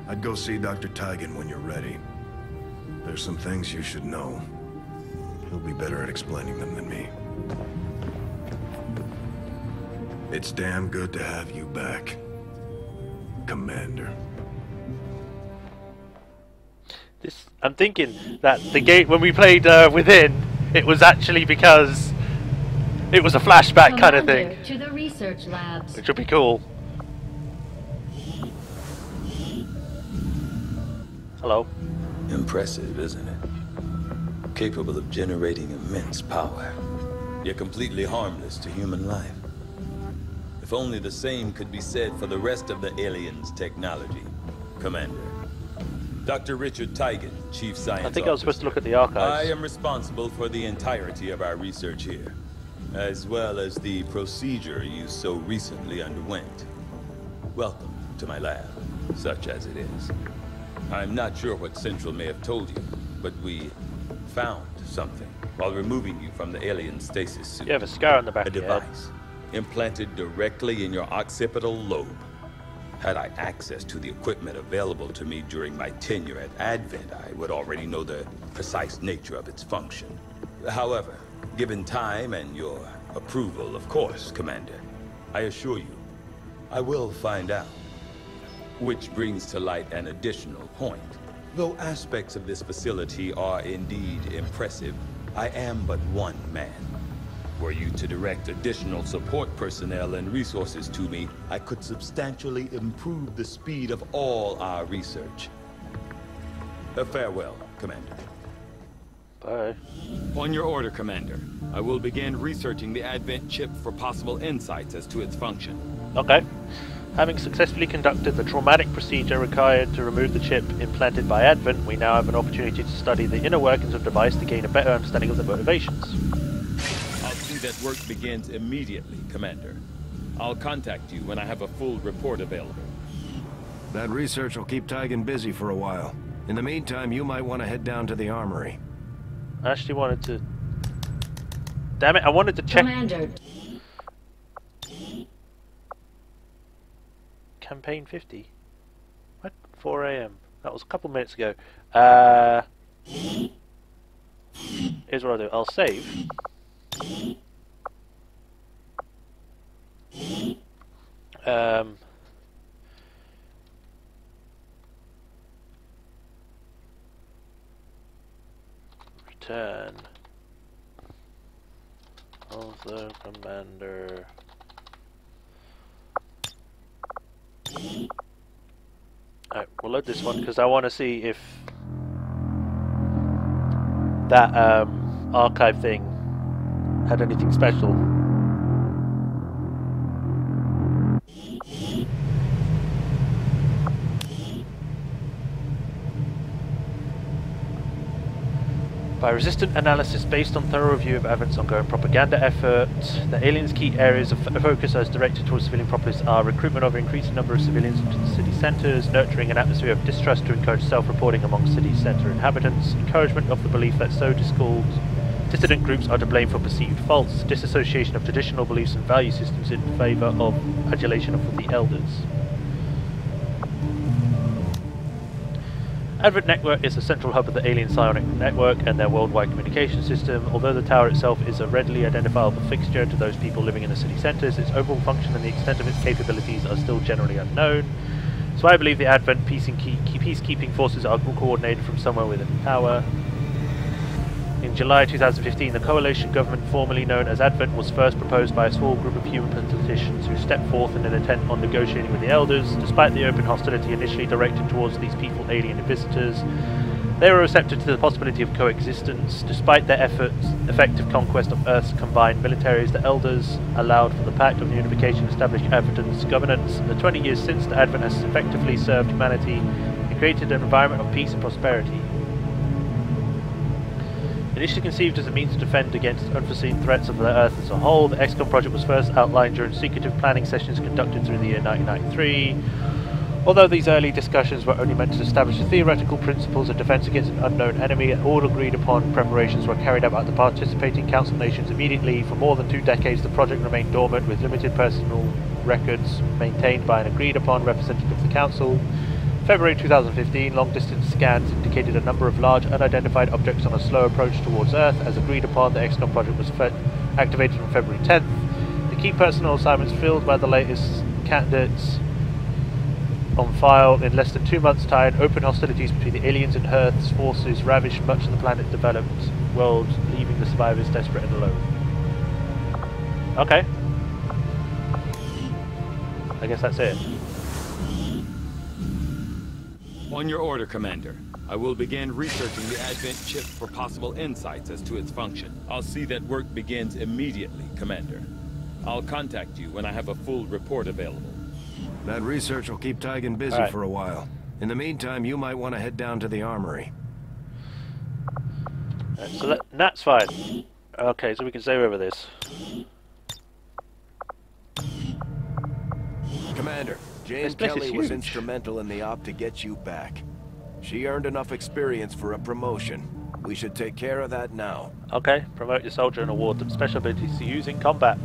I'd go see Dr. Tygan when you're ready. There's some things you should know. He'll be better at explaining them than me. It's damn good to have you back, Commander. I'm thinking that the game when we played Within, it was actually because it was a flashback kind of thing. To the research labs. Which would be cool. Hello. Impressive, isn't it? Capable of generating immense power, yet completely harmless to human life. If only the same could be said for the rest of the aliens' technology, Commander. Dr. Richard Tygan, Chief Science Officer. I think I was supposed to look at the archives. I am responsible for the entirety of our research here, as well as the procedure you so recently underwent. Welcome to my lab, such as it is. I'm not sure what Central may have told you, but we found something while removing you from the alien stasis suit. You have a scar on the back A of your head. device implanted directly in your occipital lobe. Had I access to the equipment available to me during my tenure at Advent, I would already know the precise nature of its function. However, given time and your approval, of course, Commander, I assure you, I will find out. Which brings to light an additional point. Though aspects of this facility are indeed impressive, I am but one man. Were you to direct additional support personnel and resources to me, I could substantially improve the speed of all our research. Farewell, Commander. Bye. On your order, Commander. I will begin researching the Advent chip for possible insights as to its function. Okay. Having successfully conducted the traumatic procedure required to remove the chip implanted by Advent, we now have an opportunity to study the inner workings of the device to gain a better understanding of the motivations. I'll see that work begins immediately, Commander. I'll contact you when I have a full report available. That research will keep Tygan busy for a while. In the meantime, you might want to head down to the armory. I actually wanted to... Damn it, I wanted to check... Commander. Campaign 50? What? 4 AM. That was a couple minutes ago. Here's what I'll do. I'll save. Return of the commander. Alright, we'll load this one because I want to see if that archive thing had anything special. By resistant analysis based on thorough review of Advent's ongoing propaganda effort, the aliens' key areas of focus as directed towards civilian populace are recruitment of an increasing number of civilians into the city centres, nurturing an atmosphere of distrust to encourage self-reporting among city centre inhabitants, encouragement of the belief that so-called dissident groups are to blame for perceived faults, disassociation of traditional beliefs and value systems in favour of adulation of the elders. Advent Network is the central hub of the alien psionic network and their worldwide communication system. Although the tower itself is a readily identifiable fixture to those people living in the city centres, its overall function and the extent of its capabilities are still generally unknown. So I believe the Advent peacekeeping forces are coordinated from somewhere within the tower. In July 2015, the coalition government formerly known as Advent was first proposed by a small group of human politicians who stepped forth in an attempt on negotiating with the Elders. Despite the open hostility initially directed towards these people, alien visitors, they were receptive to the possibility of coexistence. Despite their effective conquest of Earth's combined militaries, the Elders allowed for the Pact of Unification to establish Advent's governance. In the 20 years since, the Advent has effectively served humanity and created an environment of peace and prosperity. Initially conceived as a means to defend against unforeseen threats of the Earth as a whole, the Xcom project was first outlined during secretive planning sessions conducted through the year 1993. Although these early discussions were only meant to establish the theoretical principles of defense against an unknown enemy, all agreed upon preparations were carried out by the participating Council nations immediately. For more than 2 decades, the project remained dormant, with limited personal records maintained by an agreed upon representative of the Council. February 2015, long-distance scans indicated a number of large unidentified objects on a slow approach towards Earth. As agreed upon, the Xcom project was activated on February 10th. The key personnel assignments filled by the latest candidates on file. In less than 2 months' time, open hostilities between the aliens and Earth's forces ravaged much of the planet's developed world, leaving the survivors desperate and alone. Okay. I guess that's it. On your order, Commander. I will begin researching the Advent chip for possible insights as to its function. I'll see that work begins immediately, Commander. I'll contact you when I have a full report available. That research will keep Tygan busy for a while. In the meantime, you might want to head down to the armory. So that's fine. Okay, so we can save over this. Commander, Jane Kelly was instrumental in the op to get you back. She earned enough experience for a promotion. We should take care of that now. Okay, promote your soldier and award them special abilities to use in combat.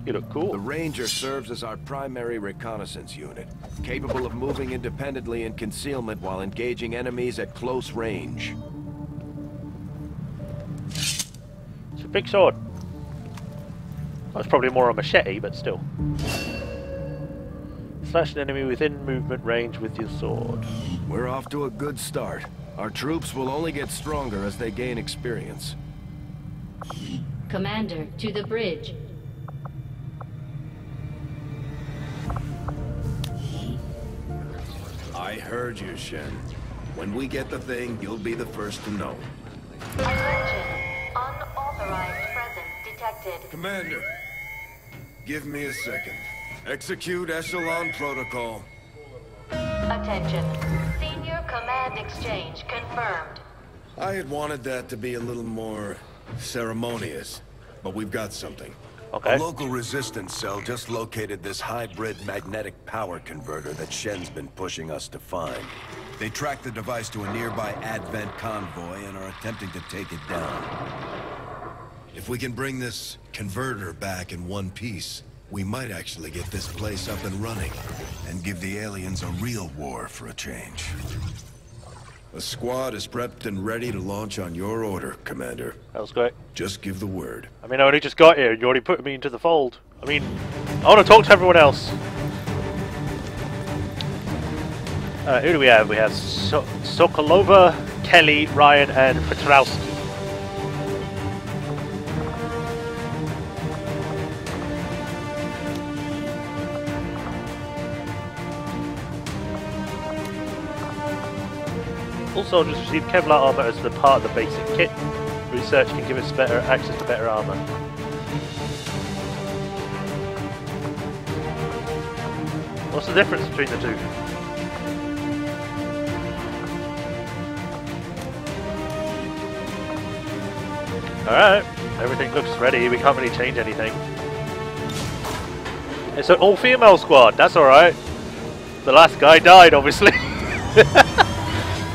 You look cool. The Ranger serves as our primary reconnaissance unit, capable of moving independently in concealment while engaging enemies at close range. It's a big sword. That's probably more a machete, but still. Slash an enemy within movement range with your sword. We're off to a good start. Our troops will only get stronger as they gain experience. Commander, to the bridge. I heard you, Shen. When we get the thing, you'll be the first to know. Attention. Unauthorized presence detected. Commander, give me a second. Execute Echelon Protocol. Attention. Senior Command Exchange confirmed. I had wanted that to be a little more ceremonious, but we've got something. Okay. A local resistance cell just located this hybrid magnetic power converter that Shen's been pushing us to find. They tracked the device to a nearby Advent convoy and are attempting to take it down. If we can bring this converter back in one piece, we might actually get this place up and running and give the aliens a real war for a change. The squad is prepped and ready to launch on your order, Commander. That was great. Just give the word. I mean, I only just got here and you already put me into the fold. I mean, I want to talk to everyone else. Who do we have? We have Sokolova, Kelly, Ryan, and Petrowski. All soldiers receive Kevlar armor as the part of the basic kit. Research can give us better access to better armor. What's the difference between the two? Alright, everything looks ready, we can't really change anything. It's an all-female squad, that's alright. The last guy died, obviously.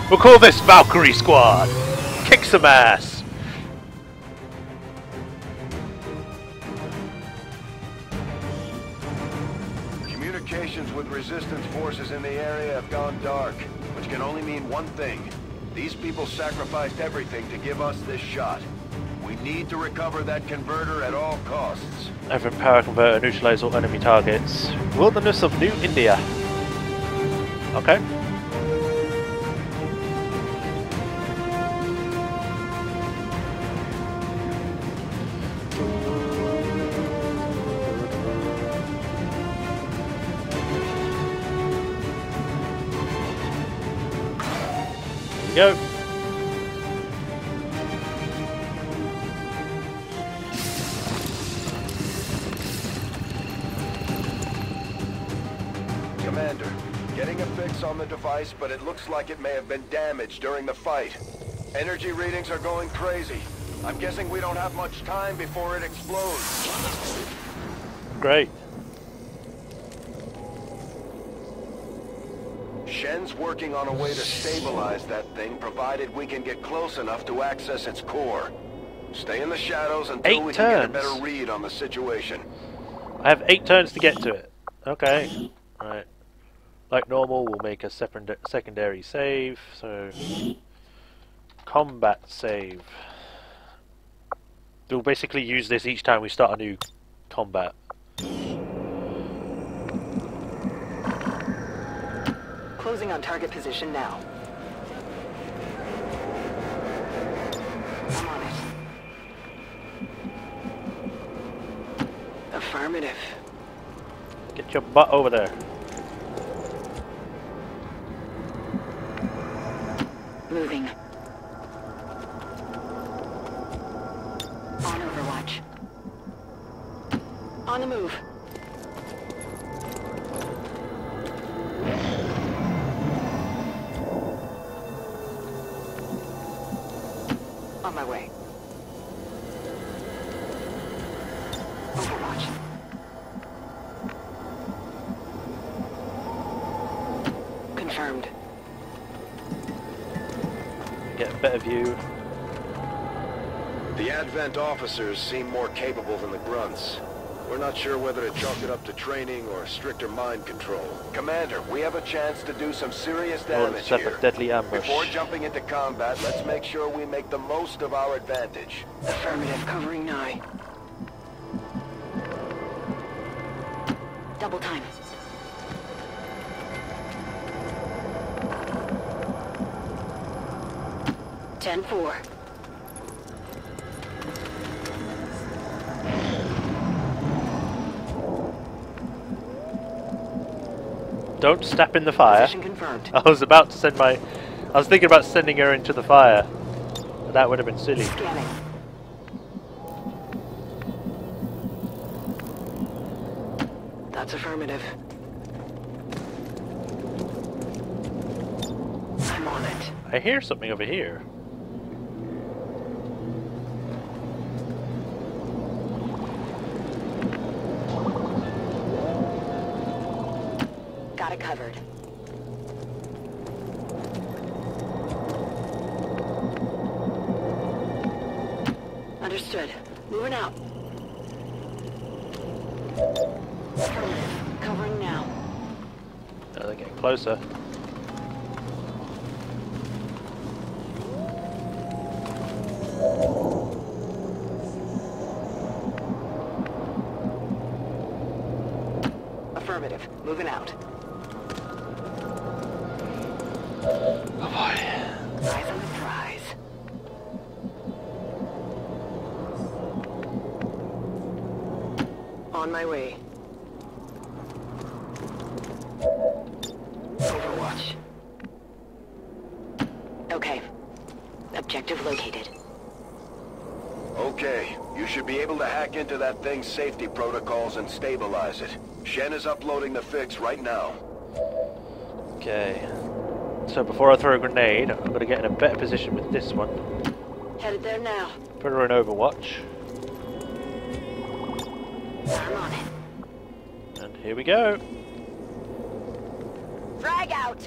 We'll call this Valkyrie Squad. Kick some ass. communications with resistance forces in the area have gone dark, which can only mean one thing. These people sacrificed everything to give us this shot. We need to recover that converter at all costs. Advent power converter, neutralize all enemy targets. Wilderness of New India. Okay. Here we go. Commander, getting a fix on the device, but it looks like it may have been damaged during the fight. Energy readings are going crazy. I'm guessing we don't have much time before it explodes. Great. Shen's working on a way to stabilize that thing, provided we can get close enough to access its core. Stay in the shadows until we can get a better read on the situation. I have 8 turns to get to it. Okay. Right. Like normal, we'll make a secondary save. So, combat save. We'll basically use this each time we start a new combat. Closing on target position now. I'm on it. Affirmative. Get your butt over there. Moving. On Overwatch. On the move. On my way. Overwatch. Confirmed. Get a better view. The Advent officers seem more capable than the grunts. We're not sure whether to chalk it up to training or stricter mind control. Commander, we have a chance to do some serious damage set here. a deadly ambush. Before jumping into combat, let's make sure we make the most of our advantage. Affirmative, covering nigh. Double time. Ten-4. Don't step in the fire. Position confirmed. I was about to send my... I was thinking about sending her into the fire. But that would have been silly. Scanning. That's affirmative. I'm on it. I hear something over here. Got it covered. Understood. Moving out. Affirmative. Covering now. They're getting closer. Affirmative. Moving out. Oh boy. Eyes on the prize. On my way. Overwatch. Okay. Objective located. Okay, you should be able to hack into that thing's safety protocols and stabilize it. Shen is uploading the fix right now. Okay. So before I throw a grenade, I'm going to get in a better position with this one. Headed there now. Put her in Overwatch. I'm on it. And here we go. Frag out.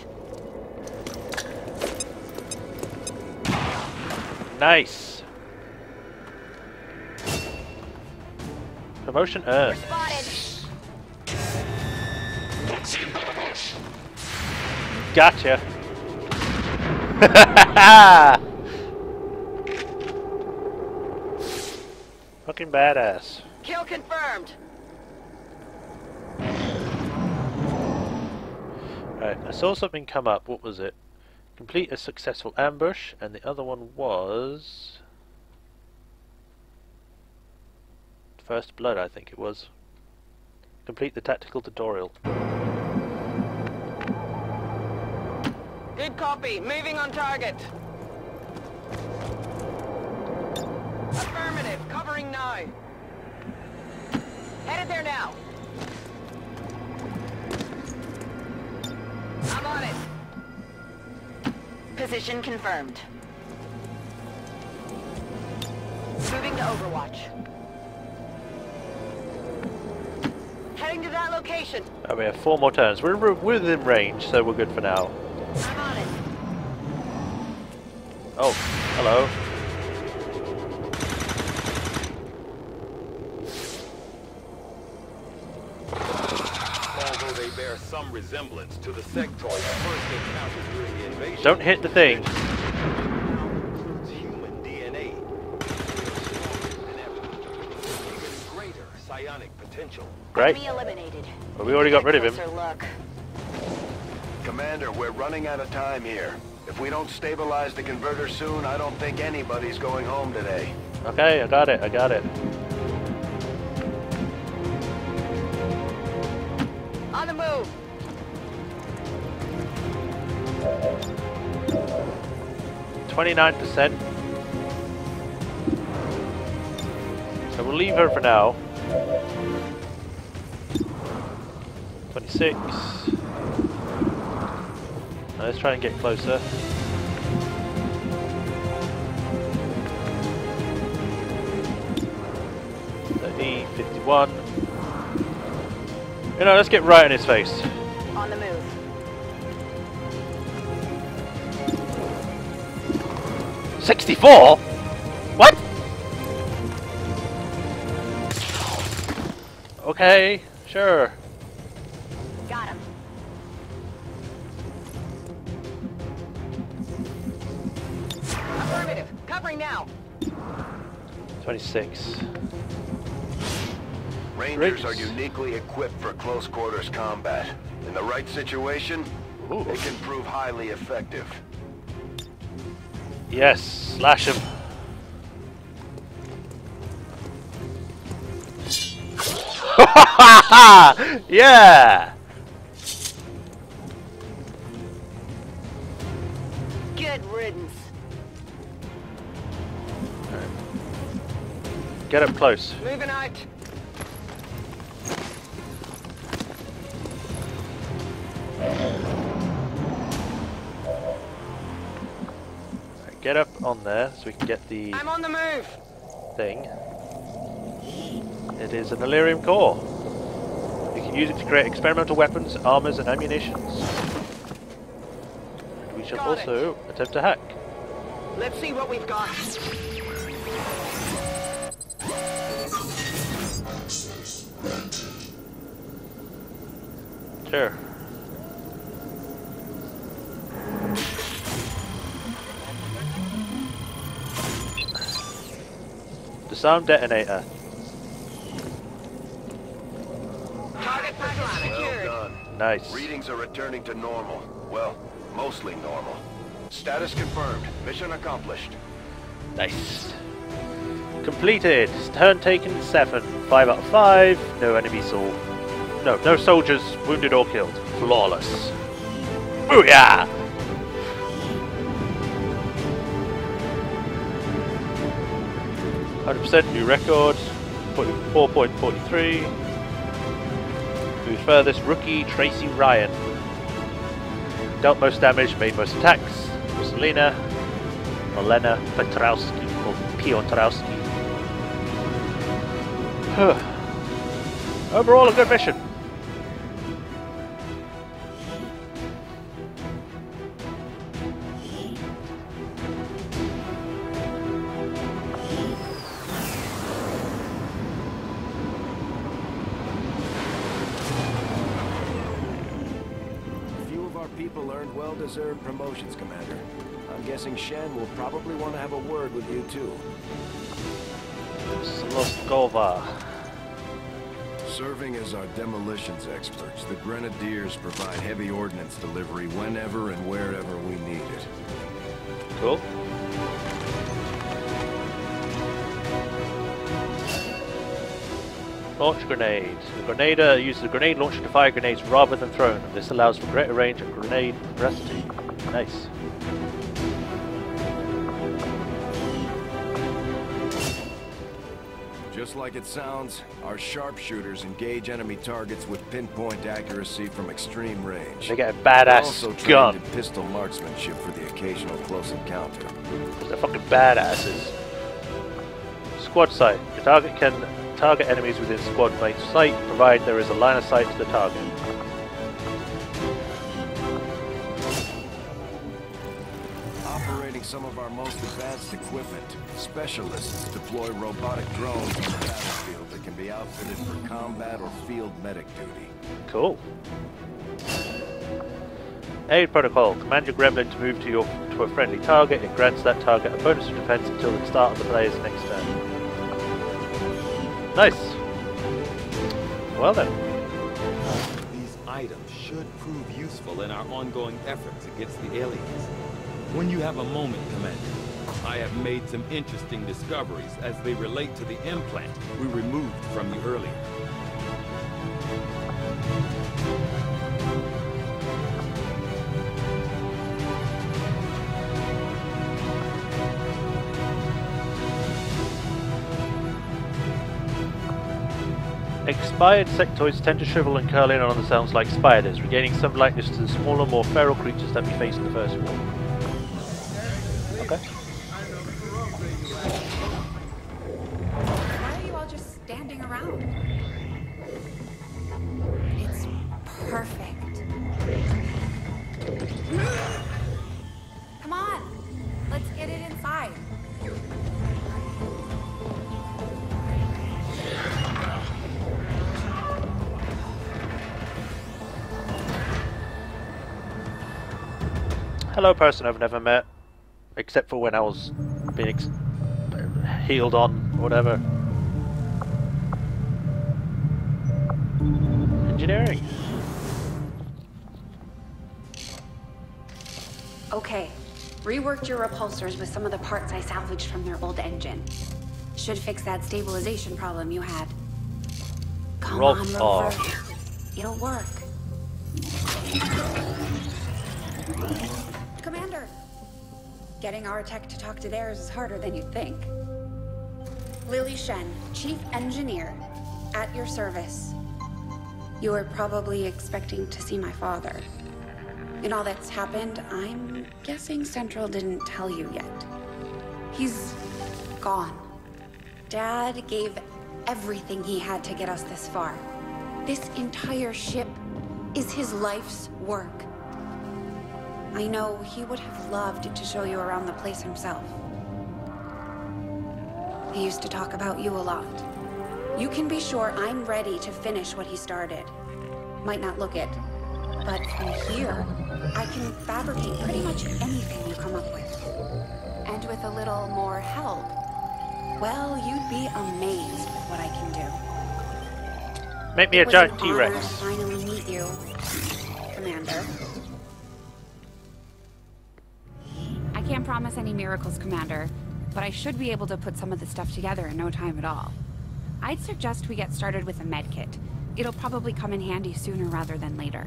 Nice. Promotion earned. Spotted. Gotcha. Fucking badass. Kill confirmed. Right, I saw something come up. What was it? Complete a successful ambush, and the other one was First Blood, I think it was. Complete the tactical tutorial. Good copy. Moving on target. Affirmative. Covering now. Headed there now. I'm on it. Position confirmed. Moving to Overwatch. Heading to that location. Oh, we have 4 more turns. We're within range, so we're good for now. I'm on it. Oh, hello. Although they bear some resemblance to the sectoids first encountered during the invasion. Don't hit the thing. Human DNA. Even greater psionic potential. Great. Enemy eliminated. Well, we already got rid of him. Closer look. Commander, we're running out of time here. If we don't stabilize the converter soon, I don't think anybody's going home today. Okay, I got it, I got it. On the move. %29%. So we'll leave her for now. 26. Now let's try and get closer. 30, 51. You know, let's get right in his face. On the move. $64? What? Okay, sure. Got him. Affirmative. Covering now. 26. Rangers are uniquely equipped for close quarters combat. In the right situation, they can prove highly effective. Yes, slash him. Yeah! Good riddance. Get up close. Moving out. Get up on there so we can get the I'm on the move. thing. It is an Illyrium core. You can use it to create experimental weapons, armors, and ammunitions. We shall also attempt to hack. Let's see what we've got. Sure. Disarm detonator. Target secured. Well done. Nice. Readings are returning to normal. Well, mostly normal. Status confirmed. Mission accomplished. Nice. Completed. Turn taken 7. 5 out of 5. No enemy saw. No soldiers wounded or killed. Flawless. Booyah! %, new record. 44.43. Who's furthest? Rookie Tracy Ryan. Dealt most damage, made most attacks. Rosalina. Olena Petrowski. Or Piotrowski. Overall, a good mission. people earned well-deserved promotions, Commander. I'm guessing Shen will probably want to have a word with you, too. Sloskova. Serving as our demolitions experts, the Grenadiers provide heavy ordnance delivery whenever and wherever we need it. Cool. Launch grenade. The grenader uses a grenade launcher to fire grenades rather than throw them. This allows for greater range and grenade veracity. Nice. Just like it sounds, our sharpshooters engage enemy targets with pinpoint accuracy from extreme range. They get a badass also gun. trained in pistol marksmanship for the occasional close encounter. They're fucking badasses. Squad sight. The target can target enemies within squad mate's sight, provided there is a line of sight to the target. Operating some of our most advanced equipment, specialists deploy robotic drones on the battlefield that can be outfitted for combat or field medic duty. Cool. Aid protocol. Command your gremlin to move to a friendly target. It grants that target a bonus of defense until the start of the player's next turn. Nice. Well then. These items should prove useful in our ongoing efforts against the aliens. When you have a moment, Commander, I have made some interesting discoveries as they relate to the implant we removed from you earlier. Expired sectoids tend to shrivel and curl in on themselves like spiders, regaining some likeness to the smaller, more feral creatures that we faced in the first war. Okay. Why are you all just standing around? It's perfect. Come on, let's get it inside. Hello, person I've never met, except for when I was being healed on, or whatever. Engineering. Okay, reworked your repulsors with some of the parts I salvaged from their old engine. Should fix that stabilization problem you had. Come on, Rover. It'll work. Commander! Getting our tech to talk to theirs is harder than you'd think. Lily Shen, Chief Engineer, at your service. You were probably expecting to see my father. In all that's happened, I'm guessing Central didn't tell you yet. He's gone. Dad gave everything he had to get us this far. This entire ship is his life's work. I know he would have loved to show you around the place himself. He used to talk about you a lot. You can be sure I'm ready to finish what he started. Might not look it, but from here, I can fabricate pretty much anything you come up with. And with a little more help, well, you'd be amazed with what I can do. Make me a giant T-Rex. It was an honor to finally meet you, Commander. I can't promise any miracles, Commander, but I should be able to put some of the stuff together in no time at all. I'd suggest we get started with a medkit. It'll probably come in handy sooner rather than later.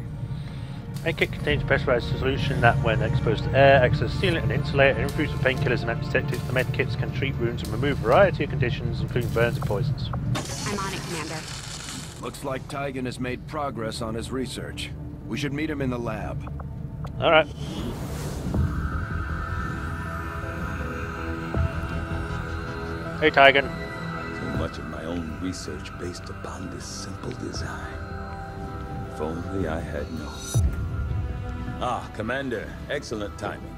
Medkit contains a pressurized solution that, when exposed to air, acts as a sealant and insulator and improves with painkillers and antiseptics. The medkits can treat wounds and remove a variety of conditions, including burns and poisons. I'm on it, Commander. Looks like Tygan has made progress on his research. We should meet him in the lab. Alright. Hey, Tygan. So much of my own research based upon this simple design. If only I had known. Ah, Commander, excellent timing.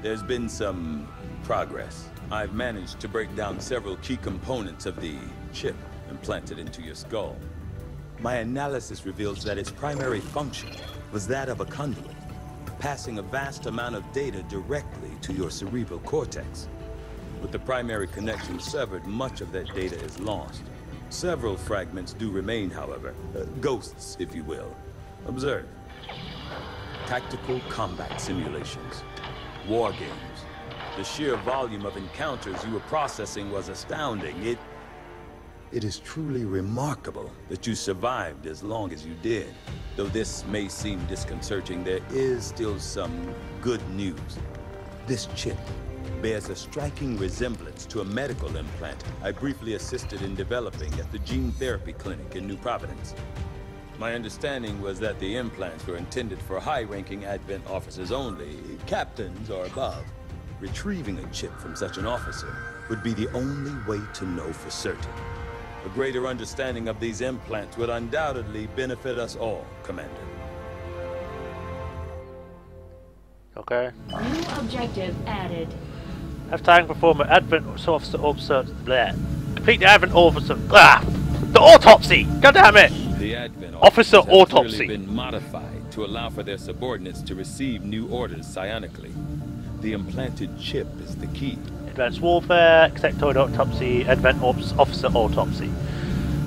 There's been some progress. I've managed to break down several key components of the chip implanted into your skull. My analysis reveals that its primary function was that of a conduit, passing a vast amount of data directly to your cerebral cortex. With the primary connection severed, much of that data is lost. Several fragments do remain, however. Ghosts, if you will. Observe. Tactical combat simulations. War games. The sheer volume of encounters you were processing was astounding. It is truly remarkable that you survived as long as you did. Though this may seem disconcerting, there is still some good news. This chip bears a striking resemblance to a medical implant I briefly assisted in developing at the gene therapy clinic in New Providence. My understanding was that the implants were intended for high-ranking Advent officers only, captains or above. Retrieving a chip from such an officer would be the only way to know for certain. A greater understanding of these implants would undoubtedly benefit us all, Commander. Okay. New objective added. Have time to perform an Advent officer complete the Advent officer. The autopsy! God damn it! The Advent officer have autopsy clearly been modified to allow for their subordinates to receive new orders psionically. The implanted chip is the key. Advanced warfare, insectoid autopsy, Advent officer autopsy.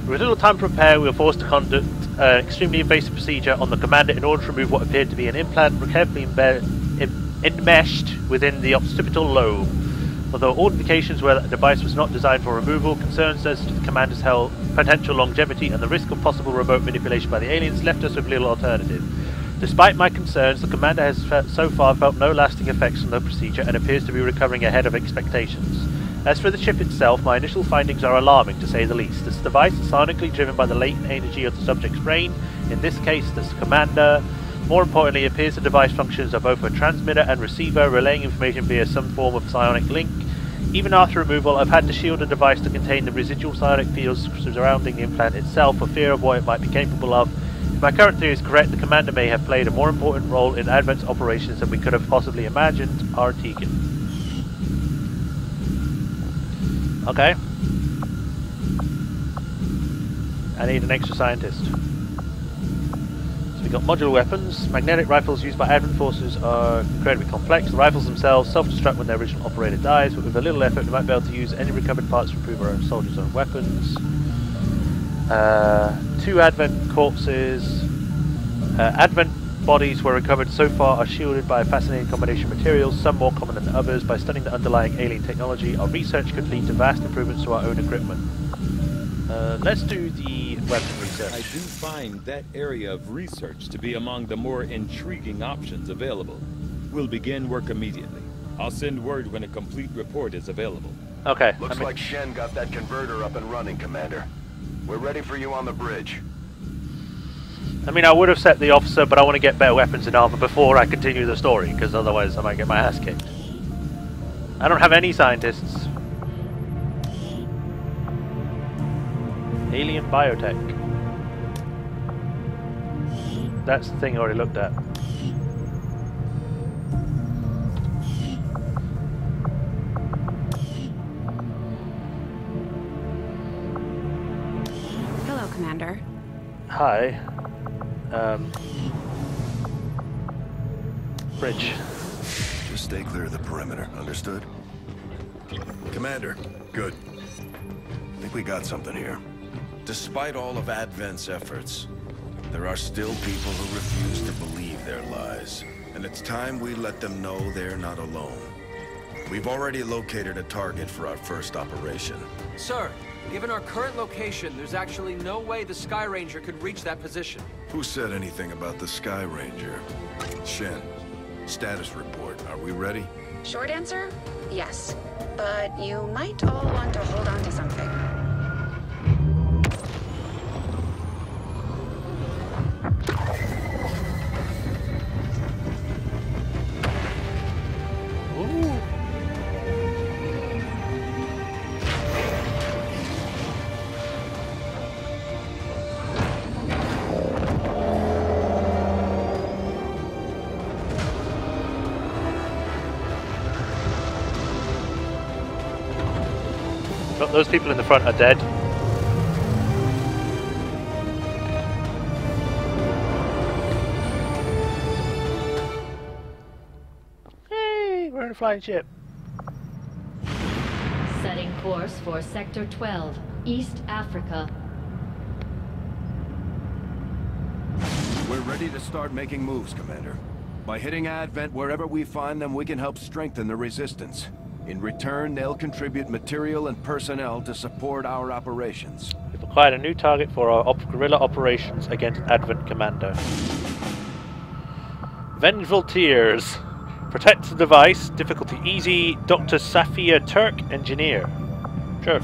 With little time to prepare, we were forced to conduct an extremely invasive procedure on the commander in order to remove what appeared to be an implant carefully enmeshed within the occipital lobe. Although all indications were that the device was not designed for removal, concerns as to the commander's health, potential longevity, and the risk of possible remote manipulation by the aliens left us with little alternative. Despite my concerns, the commander has so far felt no lasting effects from the procedure and appears to be recovering ahead of expectations. As for the chip itself, my initial findings are alarming, to say the least. This device is sonically driven by the latent energy of the subject's brain, in this case, the commander. More importantly, it appears the device functions as both a transmitter and receiver, relaying information via some form of psionic link. Even after removal, I've had to shield the device to contain the residual psionic fields surrounding the implant itself for fear of what it might be capable of. If my current theory is correct, the commander may have played a more important role in Advent's operations than we could have possibly imagined. R. Tegan. Okay. I need an extra scientist. So we got modular weapons. Magnetic rifles used by Advent forces are incredibly complex. The rifles themselves self-destruct when their original operator dies, but with a little effort we might be able to use any recovered parts to improve our own soldiers' own weapons. 2 Advent corpses. Advent bodies were recovered so far are shielded by a fascinating combination of materials, some more common than others. By studying the underlying alien technology, our research could lead to vast improvements to our own equipment. Let's do the weapon research. I do find that area of research to be among the more intriguing options available. We'll begin work immediately. I'll send word when a complete report is available. Okay. Looks like Shen got that converter up and running, Commander. We're ready for you on the bridge. I mean, I would have set the officer, but I want to get better weapons and armor before I continue the story, because otherwise I might get my ass kicked. I don't have any scientists. Alien biotech. That's the thing I already looked at. Hello, Commander. Hi. Bridge. Just stay clear of the perimeter, understood? Commander, good. I think we got something here. Despite all of Advent's efforts, there are still people who refuse to believe their lies. And it's time we let them know they're not alone. We've already located a target for our first operation. Sir, given our current location, there's actually no way the Sky Ranger could reach that position. Who said anything about the Sky Ranger? Shen, status report. Are we ready? Short answer, yes. But you might all want to hold on to something. Those people in the front are dead. own flying ship. Setting course for Sector 12, East Africa. We're ready to start making moves, Commander. By hitting Advent wherever we find them, we can help strengthen the Resistance. In return, they'll contribute material and personnel to support our operations. We've acquired a new target for our guerrilla operations against Advent Commando. Vengeful Tears. Protect the device. Difficulty easy. Dr. Safia Turk, engineer. Sure.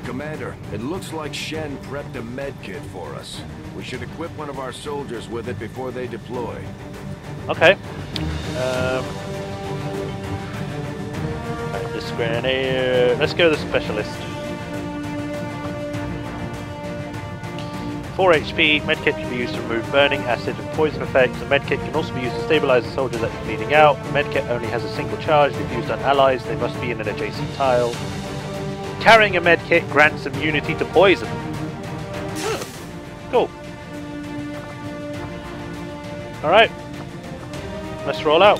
Commander, it looks like Shen prepped a med kit for us. We should equip one of our soldiers with it before they deploy. Okay. Right, this grenade. Let's go to the specialist. 4 HP. Medkit can be used to remove burning, acid, and poison effects. The medkit can also be used to stabilize a soldier that is bleeding out. The medkit only has a single charge. If used on allies, they must be in an adjacent tile. Carrying a medkit grants immunity to poison. Cool. Alright. Let's roll out.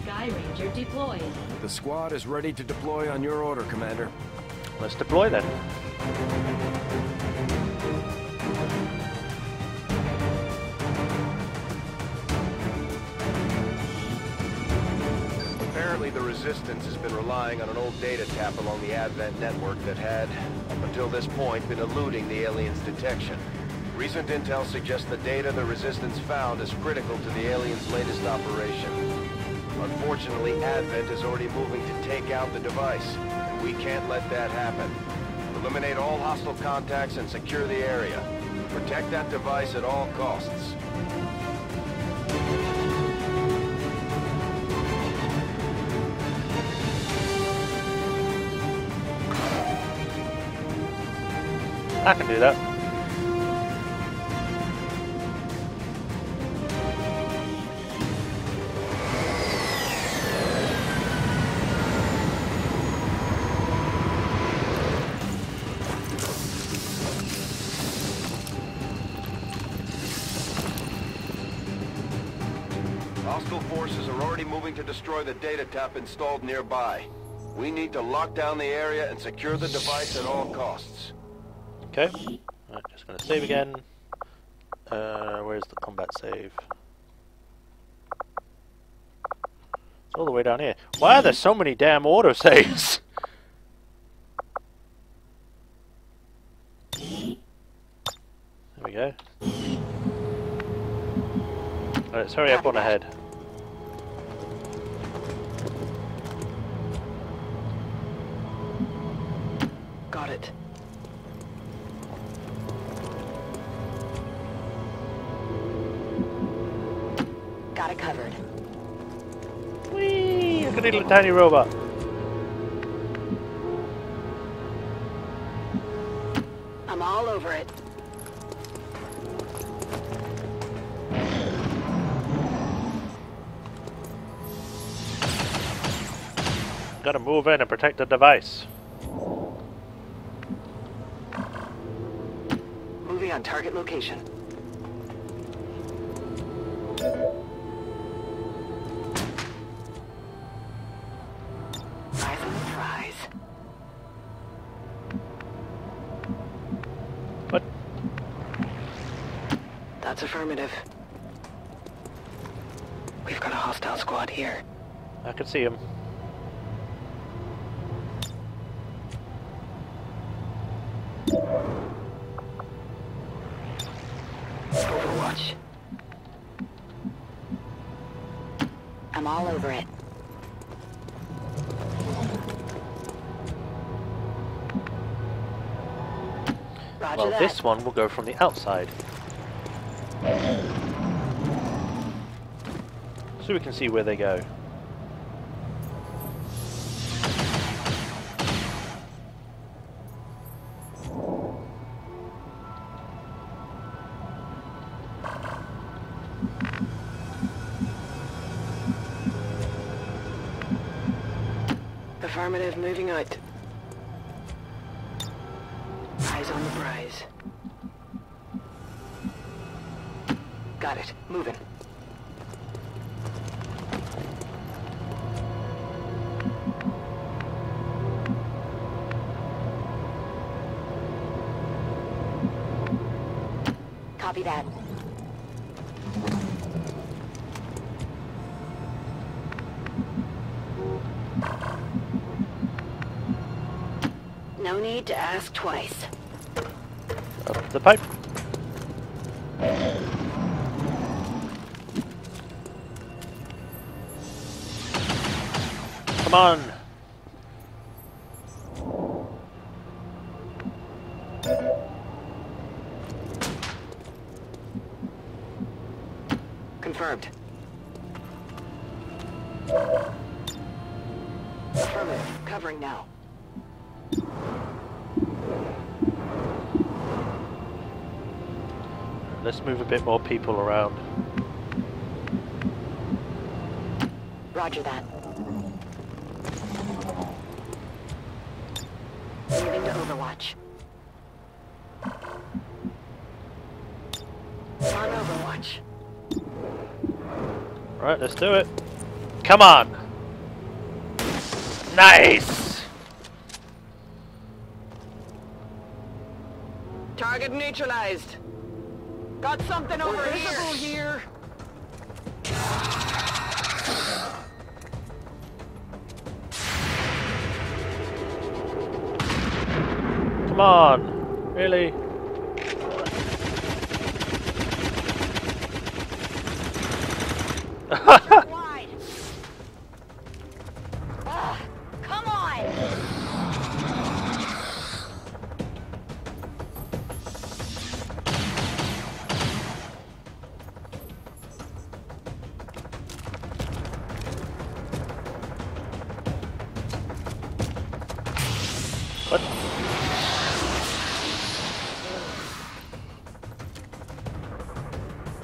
Sky Ranger deployed. The squad is ready to deploy on your order, Commander. Let's deploy then. Apparently the Resistance has been relying on an old data tap along the Advent network that had, up until this point, been eluding the aliens' detection. Recent intel suggests the data the Resistance found is critical to the aliens' latest operation. Unfortunately, Advent is already moving to take out the device, and we can't let that happen. Eliminate all hostile contacts and secure the area. Protect that device at all costs. I can do that. Hostile forces are already moving to destroy the data tap installed nearby. We need to lock down the area and secure the device at all costs. Okay. Right, just gonna save again. Where's the combat save? It's all the way down here. Why are there so many damn autosaves? There we go. Alright, let's hurry up on ahead. Got it. Got it covered. Whee! Look at the little tiny robot. I'm all over it. Gotta move in and protect the device. Moving on target location. Eyes on the prize. What? That's affirmative. We've got a hostile squad here. I can see him. Overwatch. I'm all over it. Roger Well, that. this one will go from the outside. So we can see where they go. Affirmative, moving out. Got it. Moving. Copy that. No need to ask twice. Up the pipe. Come on. Confirmed. Affirmative. Covering now. Let's move a bit more people around. Roger that. Moving to Overwatch. On Overwatch. Right, let's do it. Come on! Nice! Target neutralized. Got something over here. Come on! Really? Wide. Come on! What?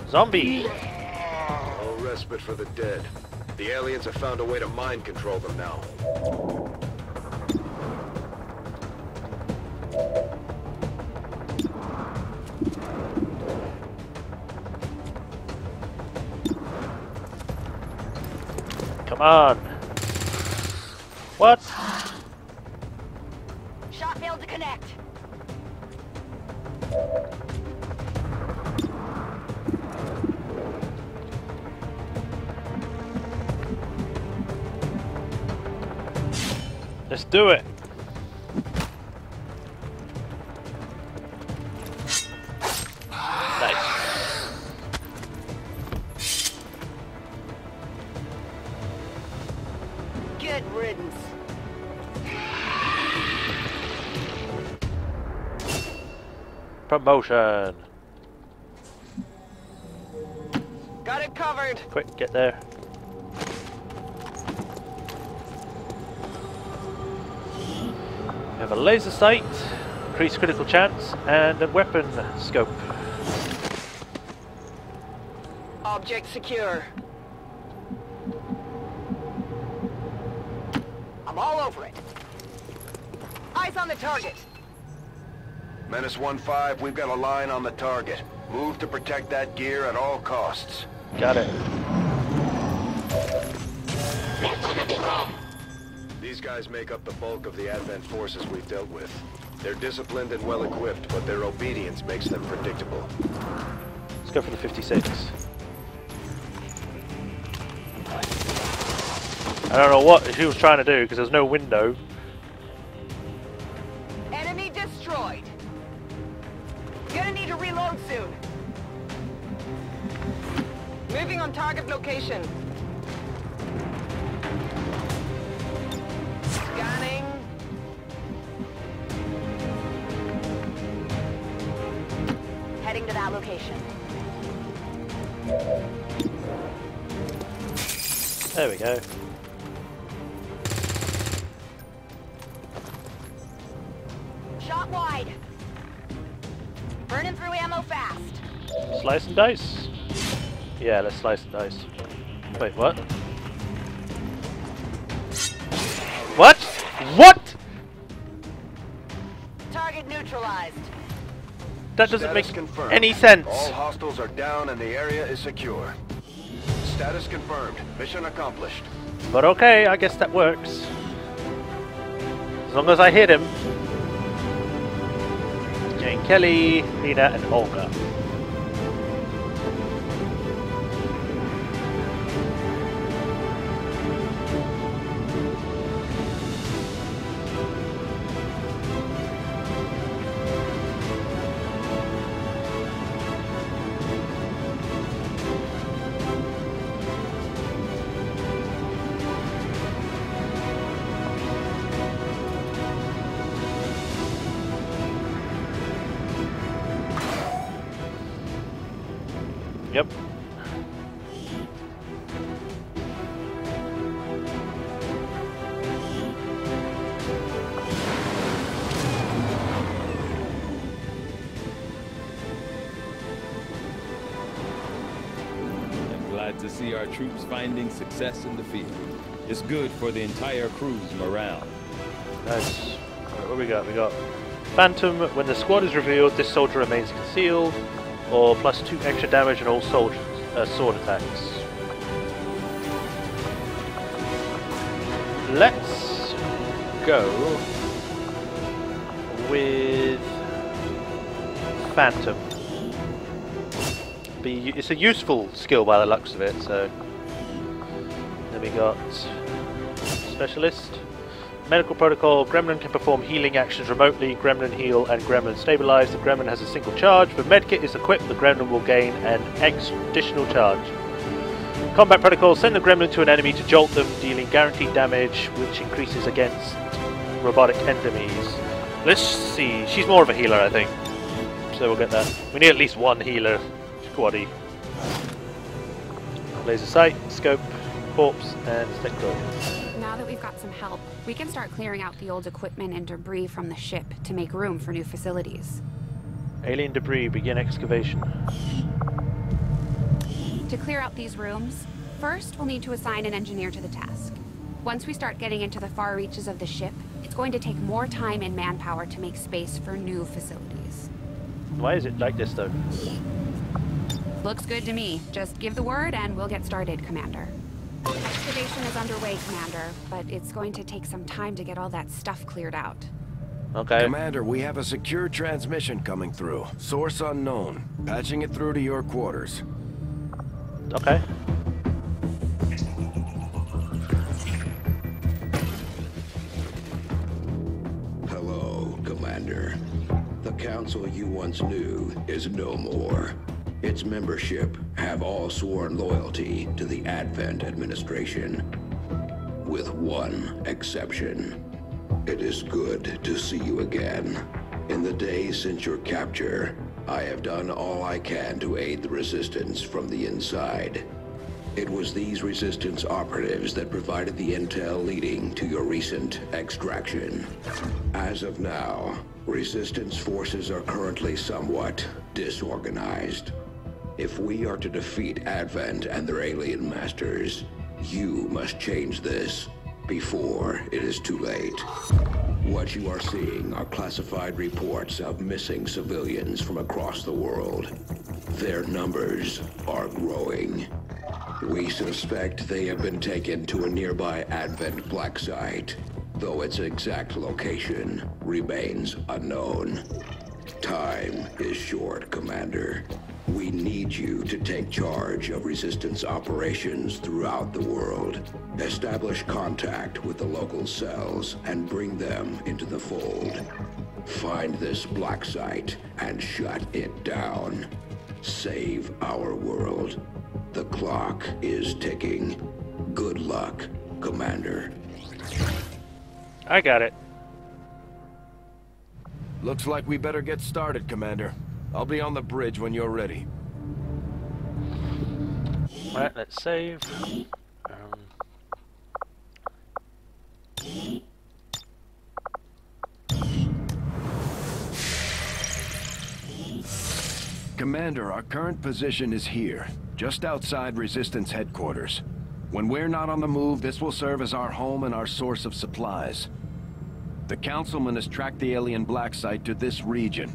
Zombie! No respite for the dead. The aliens have found a way to mind control them now. Come on! What? Shot failed to connect. Let's do it! Nice. Good riddance. Promotion! Got it covered. Quick, get there. We have a laser sight, increased critical chance, and a weapon scope. Object secure. I'm all over it. Eyes on the target. Menace 1-5, we've got a line on the target. Move to protect that gear at all costs. Got it. These guys make up the bulk of the Advent forces we've dealt with. They're disciplined and well-equipped, but their obedience makes them predictable. Let's go for the 56. I don't know what she was trying to do because there's no window. Enemy destroyed. Gonna need to reload soon. Moving on target location. Scanning. Heading to that location. There we go. Shot wide. Burning through ammo fast. Slice and dice? Yeah, let's slice and dice. Wait, what? What? What? Target neutralized. That doesn't make confirmed. any sense. All hostiles are down and the area is secure. Status confirmed. Mission accomplished. But okay, I guess that works. As long as I hit him. Jane Kelly, Lena, and Olga. Yep. I'm glad to see our troops finding success in the field. It's good for the entire crew's morale. Nice. Alright, what we got? We got Phantom. When the squad is revealed, this soldier remains concealed. Or +2 extra damage on all soldiers, sword attacks. Let's go with Phantom. It's a useful skill by the looks of it. So then we got Specialist. Medical protocol, Gremlin can perform healing actions remotely, Gremlin heal and Gremlin stabilize. The Gremlin has a single charge. When Medkit is equipped, the Gremlin will gain an additional charge. Combat protocol, send the Gremlin to an enemy to jolt them, dealing guaranteed damage, which increases against robotic enemies. Let's see, she's more of a healer I think, so we'll get that. We need at least one healer squaddy. Laser sight, scope, corpse, and spectral. Now that we've got some help, we can start clearing out the old equipment and debris from the ship to make room for new facilities. Alien debris, begin excavation. To clear out these rooms, first we'll need to assign an engineer to the task. Once we start getting into the far reaches of the ship, it's going to take more time and manpower to make space for new facilities. Why is it like this though? Looks good to me. Just give the word and we'll get started, Commander. Excavation is underway, Commander, but it's going to take some time to get all that stuff cleared out. Okay. Commander, we have a secure transmission coming through. Source unknown. Patching it through to your quarters. Okay. Hello, Commander. The council you once knew is no more. Its membership have all sworn loyalty to the Advent administration, with one exception. It is good to see you again. In the days since your capture, I have done all I can to aid the Resistance from the inside. It was these Resistance operatives that provided the intel leading to your recent extraction. As of now, Resistance forces are currently somewhat disorganized. If we are to defeat Advent and their alien masters, you must change this before it is too late. What you are seeing are classified reports of missing civilians from across the world. Their numbers are growing. We suspect they have been taken to a nearby Advent black site, though its exact location remains unknown. Time is short, Commander. We need you to take charge of Resistance operations throughout the world. Establish contact with the local cells and bring them into the fold. Find this black site and shut it down. Save our world. The clock is ticking. Good luck, Commander. I got it. Looks like we better get started, Commander. I'll be on the bridge when you're ready. Alright, let's save. Commander, our current position is here, just outside Resistance headquarters. When we're not on the move, this will serve as our home and our source of supplies. The Councilman has tracked the alien black site to this region.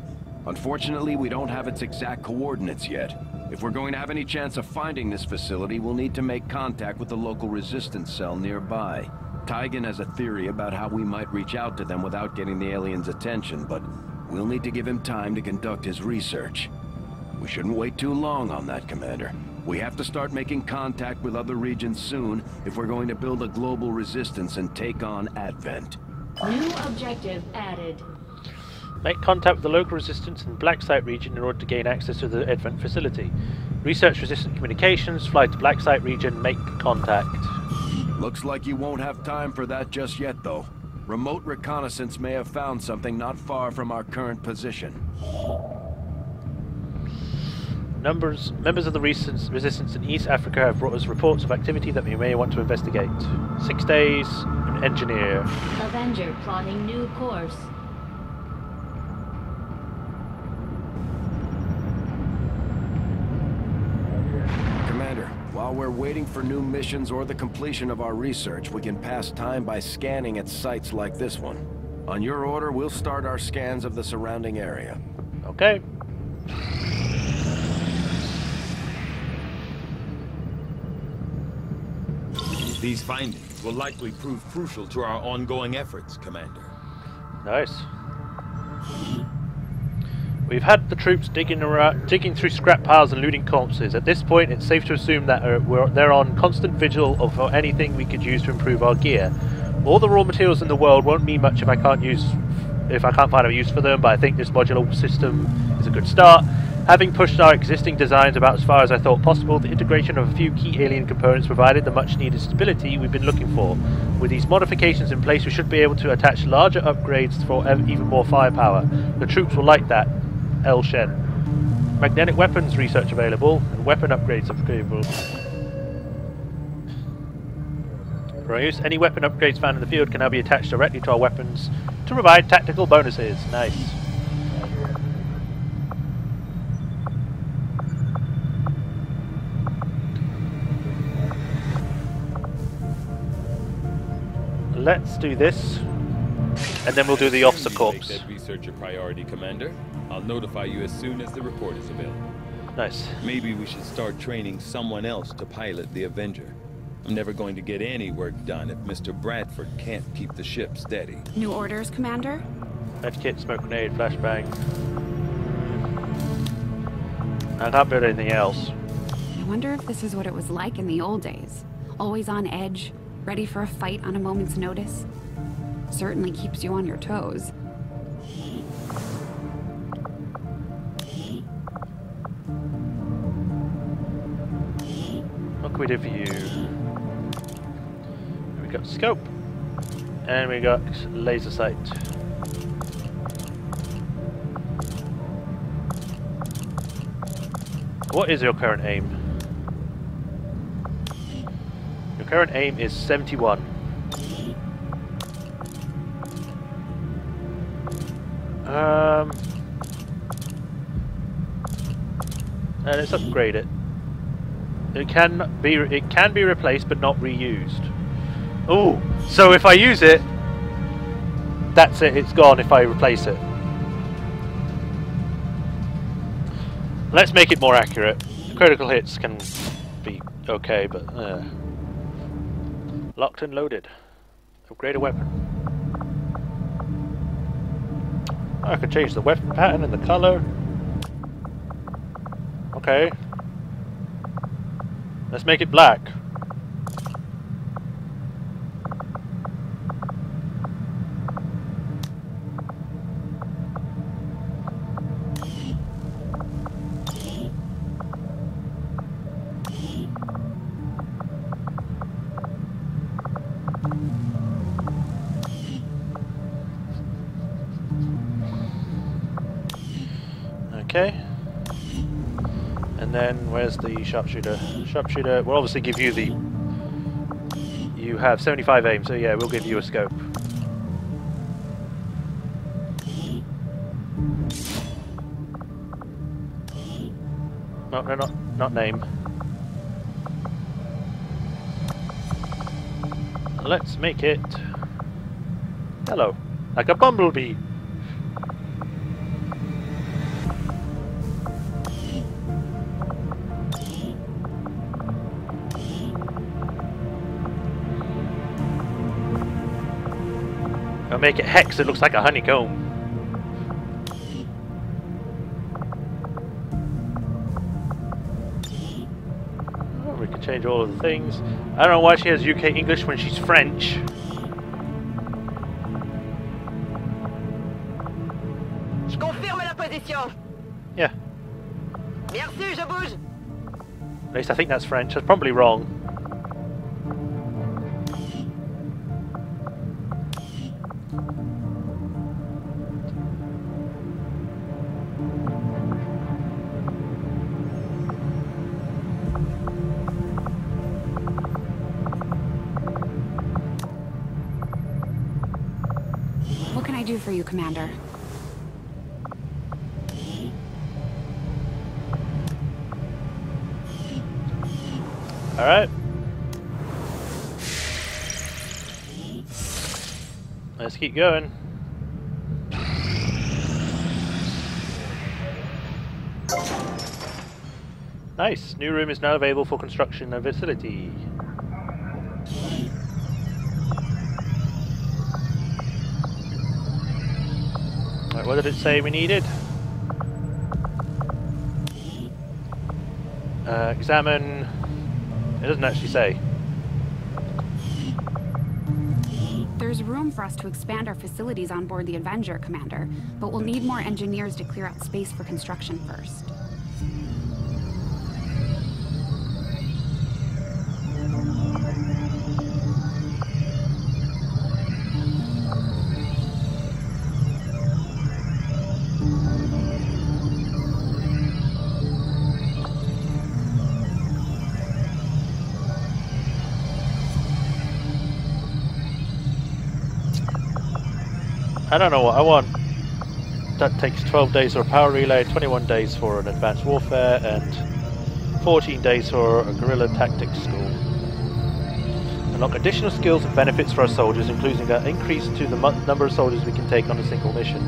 Unfortunately, we don't have its exact coordinates yet. If we're going to have any chance of finding this facility, we'll need to make contact with the local resistance cell nearby. Tygan has a theory about how we might reach out to them without getting the aliens' attention, but we'll need to give him time to conduct his research. We shouldn't wait too long on that, Commander. We have to start making contact with other regions soon if we're going to build a global resistance and take on Advent. New objective added. Make contact with the local resistance in Black Site region in order to gain access to the Advent facility. Research resistant communications, fly to Black Site region, make contact. Looks like you won't have time for that just yet, though. Remote reconnaissance may have found something not far from our current position. Members of the resistance in East Africa have brought us reports of activity that we may want to investigate. 6 days, an engineer. Avenger plotting new course. While we're waiting for new missions or the completion of our research, we can pass time by scanning at sites like this one. On your order, we'll start our scans of the surrounding area. Okay. These findings will likely prove crucial to our ongoing efforts, Commander. Nice. We've had the troops digging through scrap piles and looting corpses. At this point, it's safe to assume that they're on constant vigil of anything we could use to improve our gear. All the raw materials in the world won't mean much if I can't find a use for them, but I think this modular system is a good start. Having pushed our existing designs about as far as I thought possible, the integration of a few key alien components provided the much-needed stability we've been looking for. With these modifications in place, we should be able to attach larger upgrades for even more firepower. The troops will like that. L. Shen. Magnetic weapons research available, and weapon upgrades available. For use, any weapon upgrades found in the field can now be attached directly to our weapons to provide tactical bonuses. Nice. Let's do this, and then we'll do the officer corps. Make that research a priority, Commander. I'll notify you as soon as the report is available. Nice. Maybe we should start training someone else to pilot the Avenger. I'm never going to get any work done if Mr. Bradford can't keep the ship steady. New orders, Commander? Medkit, smoke grenade, flashbang. I can't build anything else. I wonder if this is what it was like in the old days. Always on edge, ready for a fight on a moment's notice. Certainly keeps you on your toes. What can we do for you? We got scope, and we got laser sight. What is your current aim? Your current aim is 71. Let's upgrade it. It can be replaced but not reused. Oh, so if I use it, that's it. It's gone if I replace it. Let's make it more accurate. Critical hits can be okay, but locked and loaded. Upgrade a weapon. I could change the weapon pattern and the color. Okay. Let's make it black. Okay. And then where's the sharpshooter? Sharpshooter will obviously give you the... You have 75 aim, so yeah, we'll give you a scope. No, not name. Let's make it... Hello. Like a bumblebee. I'll make it hex. It looks like a honeycomb. Oh, we can change all of the things. I don't know why she has UK English when she's French. Je confirme la position. Yeah. Merci, je bouge. At least I think that's French. That's probably wrong. What can I do for you, Commander? All right. Let's keep going. Nice. New room is now available for construction and facility. Right, what did it say we needed? Examine. It doesn't actually say. There's room for us to expand our facilities on board the Avenger, Commander, but we'll need more engineers to clear out space for construction first. I don't know what I want. That takes 12 days for a power relay, 21 days for an advanced warfare, and 14 days for a guerrilla tactics school. Unlock additional skills and benefits for our soldiers, including an increase to the number of soldiers we can take on a single mission.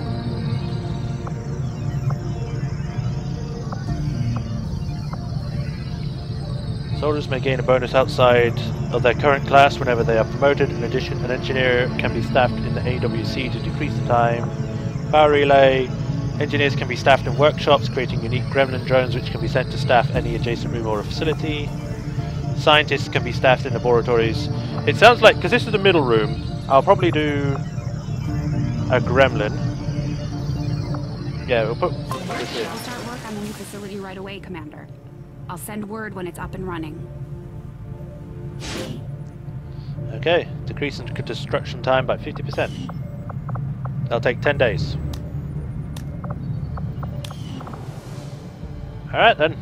Soldiers may gain a bonus outside of their current class whenever they are promoted. In addition, an engineer can be staffed in the AWC to decrease the time. Power relay. Engineers can be staffed in workshops, creating unique gremlin drones which can be sent to staff any adjacent room or facility. Scientists can be staffed in laboratories. It sounds like, because this is the middle room, I'll probably do a gremlin. Yeah, we'll put this here. I'll start work on the new facility right away, Commander. I'll send word when it's up and running. Okay, decrease in construction time by 50%. That'll take 10 days. Alright then.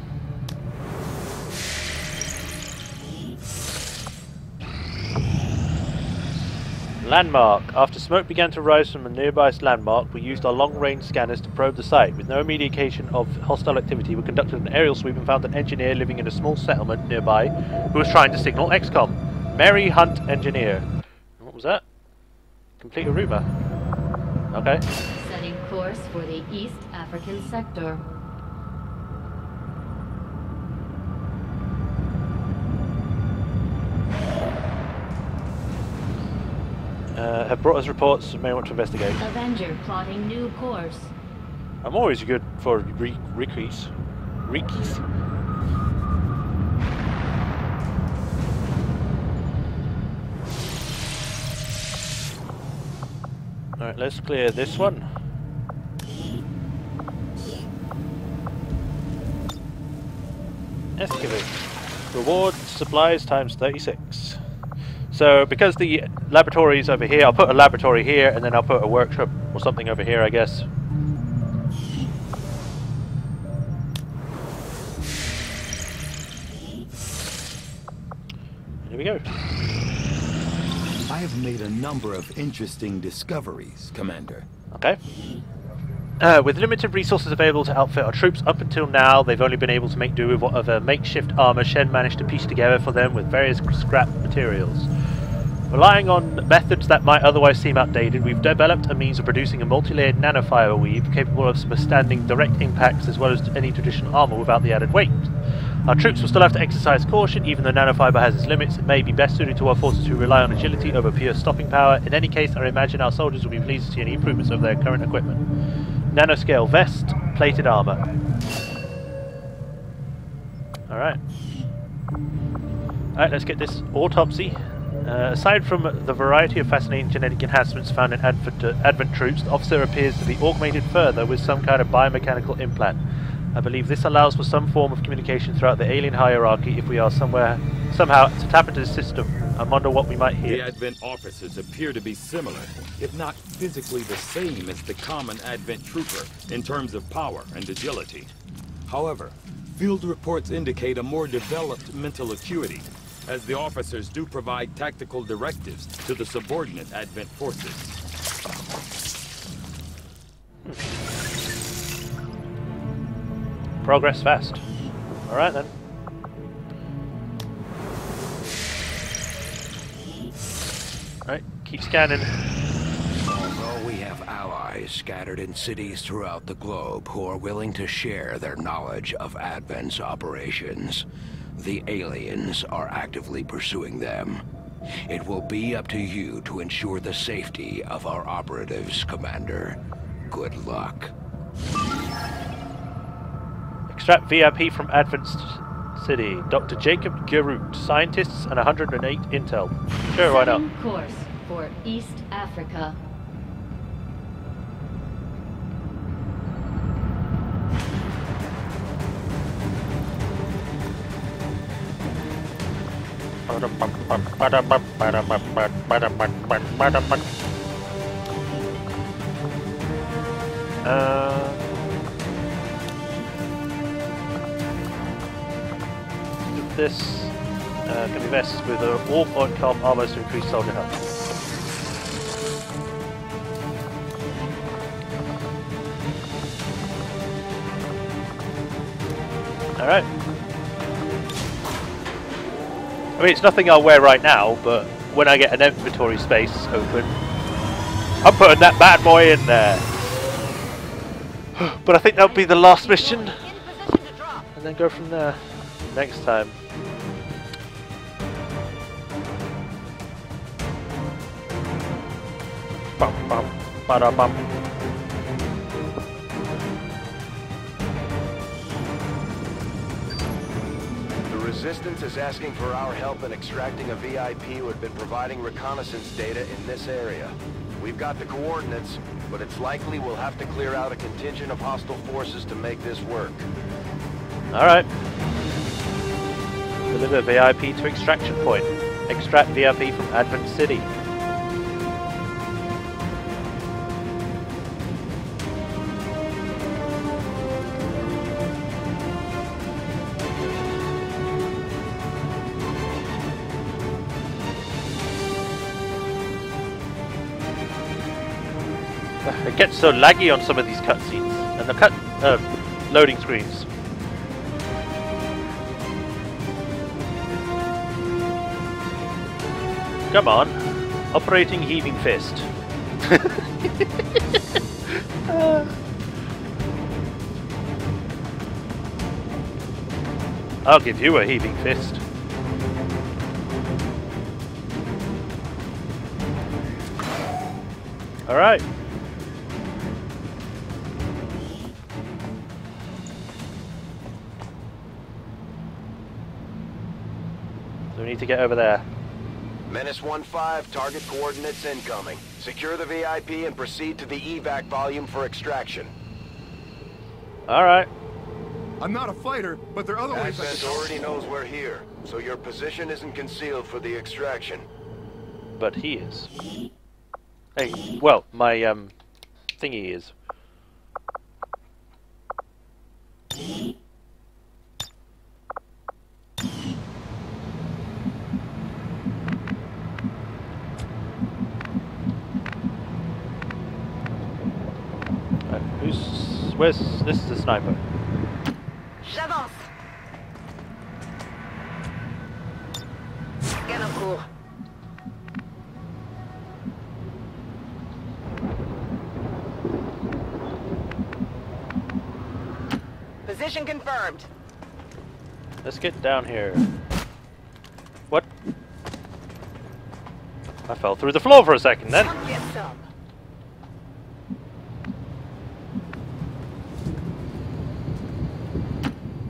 Landmark. After smoke began to rise from a nearby landmark, we used our long-range scanners to probe the site. With no indication of hostile activity, we conducted an aerial sweep and found an engineer living in a small settlement nearby who was trying to signal Xcom. Mary Hunt, engineer. What was that? Complete a rumor. Okay. Setting course for the East African sector. Have brought us reports and may want to investigate. Avenger plotting new course. I'm always good for recrease. Alright, let's clear this one. Excavate. Reward supplies times 36. So, because the laboratory is over here, I'll put a laboratory here, and then I'll put a workshop or something over here, I guess. Here we go. I have made a number of interesting discoveries, Commander. Okay. With limited resources available to outfit our troops, up until now they've only been able to make do with whatever makeshift armor Shen managed to piece together for them with various scrap materials. Relying on methods that might otherwise seem outdated, we've developed a means of producing a multi-layered nanofiber weave capable of withstanding direct impacts as well as any traditional armor without the added weight. Our troops will still have to exercise caution, even though nanofiber has its limits. It may be best suited to our forces who rely on agility over pure stopping power. In any case, I imagine our soldiers will be pleased to see any improvements over their current equipment. Nanoscale vest, plated armor. Alright. Alright, let's get this autopsy. Aside from the variety of fascinating genetic enhancements found in Advent troops, the officer appears to be augmented further with some kind of biomechanical implant. I believe this allows for some form of communication throughout the alien hierarchy if we are somehow to tap into the system. I wonder what we might hear. The Advent officers appear to be similar, if not physically the same as the common Advent trooper in terms of power and agility. However, field reports indicate a more developed mental acuity, as the officers do provide tactical directives to the subordinate Advent forces. Progress fast. Alright then. Alright, keep scanning. Although we have allies scattered in cities throughout the globe who are willing to share their knowledge of Advent's operations, the aliens are actively pursuing them. It will be up to you to ensure the safety of our operatives, Commander. Good luck. Extract VIP from Advent City. Dr. Jacob Gerut. Scientists and 108 intel. Sure, why not? Setting course for East Africa. This can be vested with a warp on calm armor to increase soldier health. Alright. I mean, it's nothing I'll wear right now, but when I get an inventory space open, I'm putting that bad boy in there. But I think that'll be the last mission, and then go from there next time. Bum, bum, bada, bum. The Resistance is asking for our help in extracting a VIP who had been providing reconnaissance data in this area. We've got the coordinates, but it's likely we'll have to clear out a contingent of hostile forces to make this work. Alright. Deliver VIP to extraction point. Extract VIP from Advent City. It gets so laggy on some of these cutscenes and the loading screens. Come on, operating heaving fist. I'll give you a heaving fist. All right. So we need to get over there. Menace 1-5, target coordinates incoming. Secure the VIP and proceed to the evac volume for extraction. Alright. I'm not a fighter, but there are other ways I Advent can... already knows we're here, so your position isn't concealed for the extraction. But he is. Hey, well, my thingy is. Where's this is the sniper? J'avance. Scan en cours. Position confirmed. Let's get down here. What? I fell through the floor for a second then. Come get some.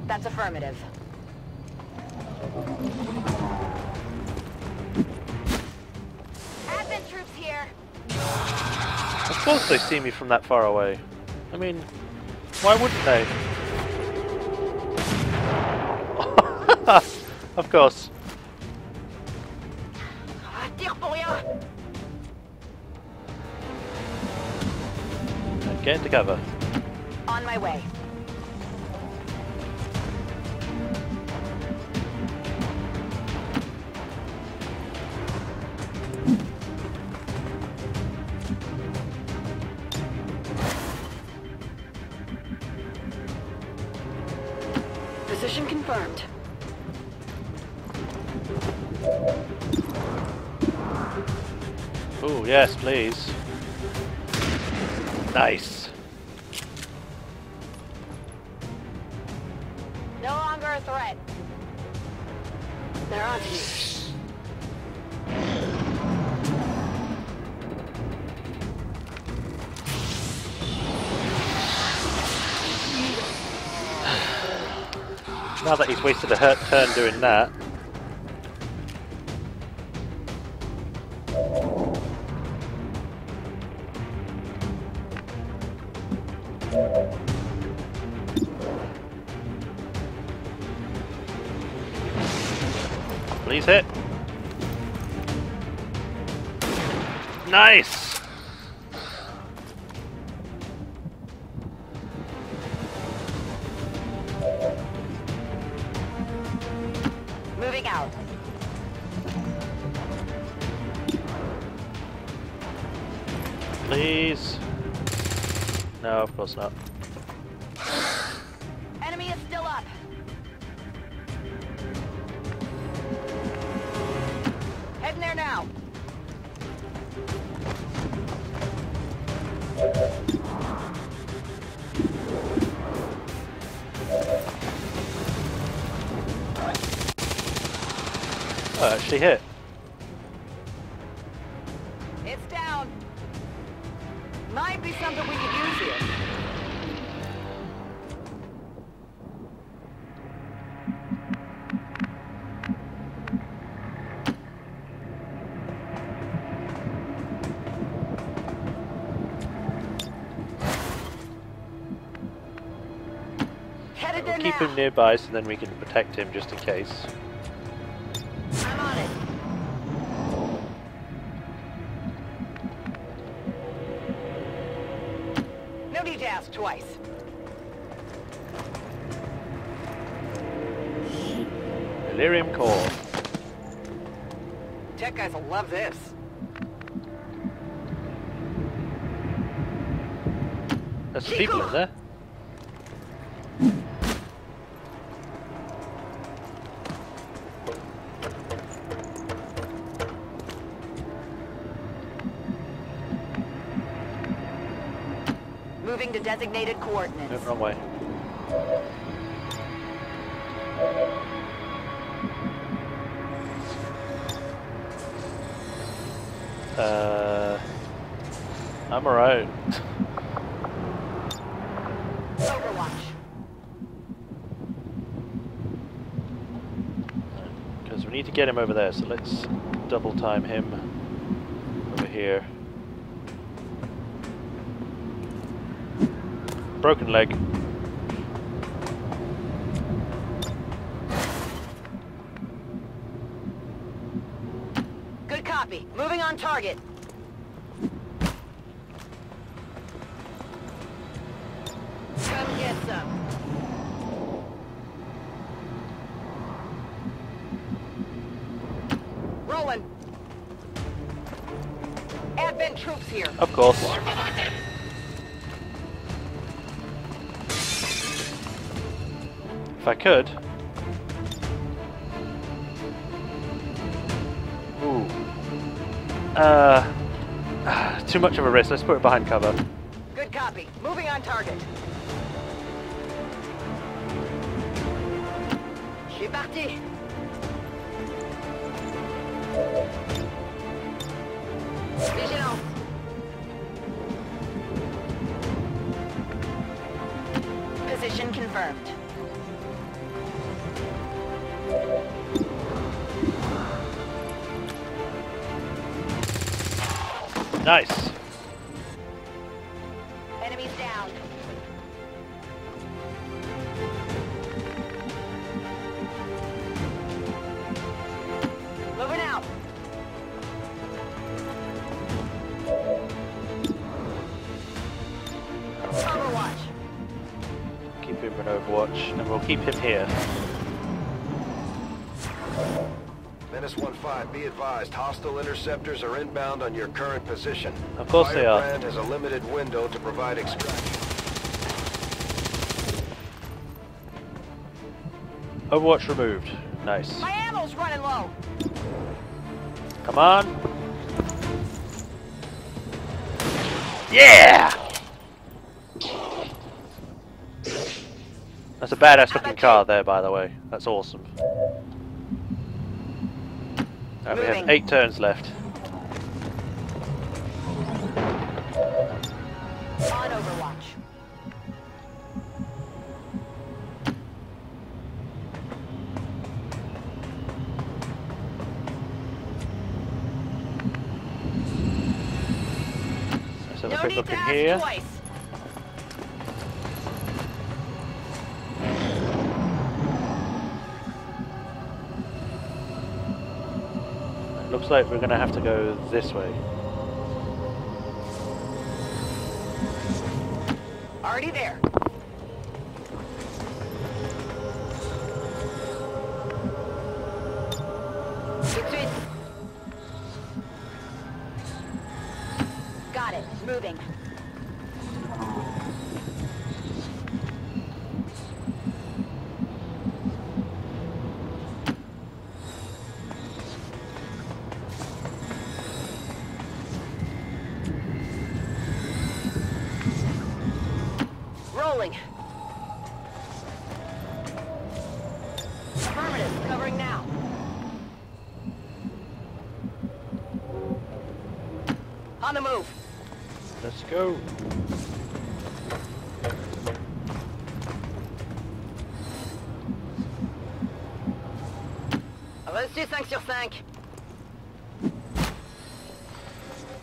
That's affirmative. Advent troops here. Of course they see me from that far away. I mean, why wouldn't they? Of course. Get into cover. On my way. Position confirmed. Oh, yes, please. Nice. No longer a threat. They're on to you. Now that he's wasted a hurt turn doing that. Please hit. Nice. Moving out. Please. No, of course not. Enemy is still up. Heading there now. Oh, actually hit. It's down. Might be something we could use here. Headed there We'll keep now. him nearby so then we can protect him just in case. I'm on it. No need to ask twice. Delirium core. Tech guys will love this. There's some people in there. Moving to designated coordinates. No, wrong way. I'm alright. Overwatch. Because we need to get him over there, so let's double time him over here. Broken leg. Good copy. Moving on target. Come get some. Rolling. Advent troops here. Of course. If I could. Ooh. Too much of a risk. Let's put it behind cover. Good copy. Moving on target. C'est parti. Vigilance. Position confirmed. Nice. Enemies down. Moving out. Overwatch. Keep him in Overwatch, and we'll keep him here. Menace 1-5, be advised, hostile interceptors are inbound on your current position. Of course they are. Firebrand has a limited window to provide extraction. Overwatch removed. Nice. My ammo's running low. Come on. Yeah! That's a badass looking car there, by the way. That's awesome. Right, we have 8 turns left. On Overwatch. Let's have a quick look in here. Looks like we're going to have to go this way. Already there. Got it. Moving. Rolling. Affirmative. Covering now. On the move. Let's go. Reçu 5 sur 5.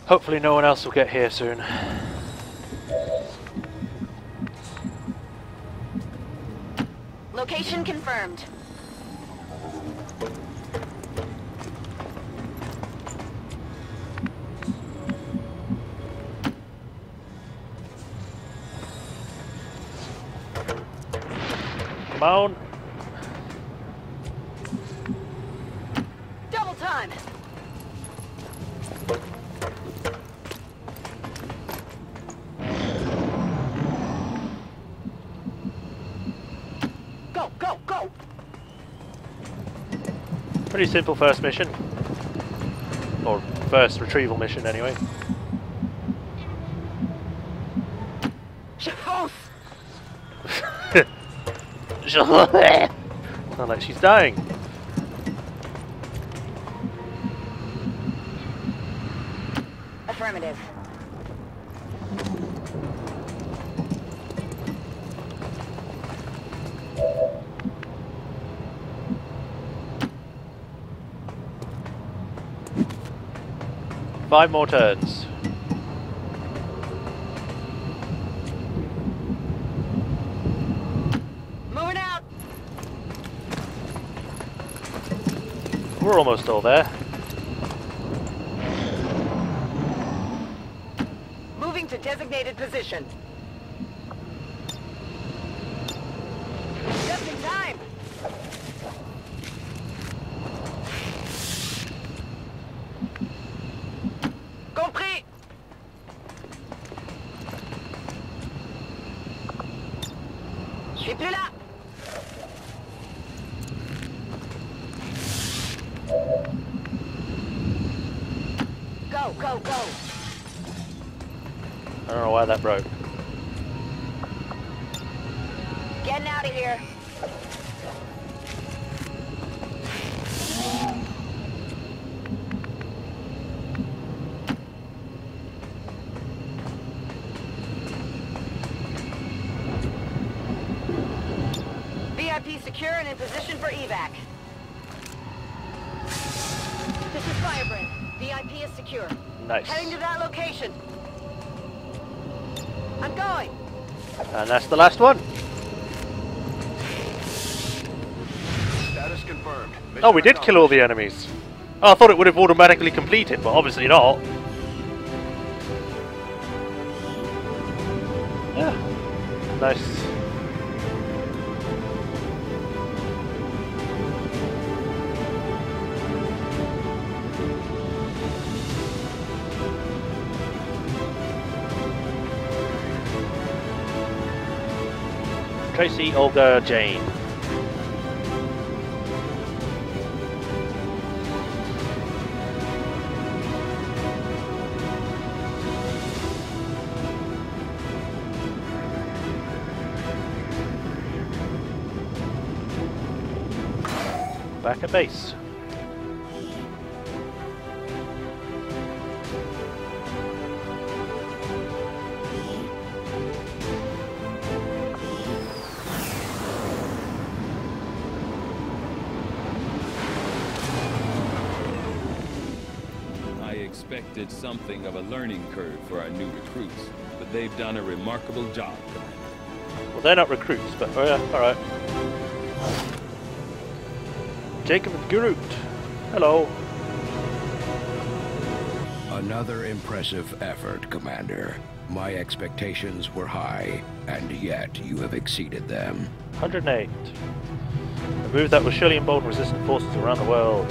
Hopefully no one else will get here soon. Location confirmed. Come on. Double time. Go, go, go. Pretty simple first mission. Or first retrieval mission anyway. Je fonce. Sound like she's dying. Affirmative. Five more turns. Moving out. We're almost all there. Moving to designated position. Just in time. Compris. Je suis plus là. Go, go, go. I don't know why that broke. Getting out of here. secure and in position for evac. This is Firebrand. VIP is secure. Nice. Heading to that location. I'm going. And that's the last one. Status confirmed. Oh, we did kill all the enemies. Oh, I thought it would have automatically completed, but obviously not. Yeah. Nice. Tracy, Olga, Jane. Back at base. Expected something of a learning curve for our new recruits, but they've done a remarkable job, Commander. Well, they're not recruits, but oh yeah, alright. Jacob and Gurut. Hello. Another impressive effort, Commander. My expectations were high, and yet you have exceeded them. 108. A move that will surely embolden resistant forces around the world.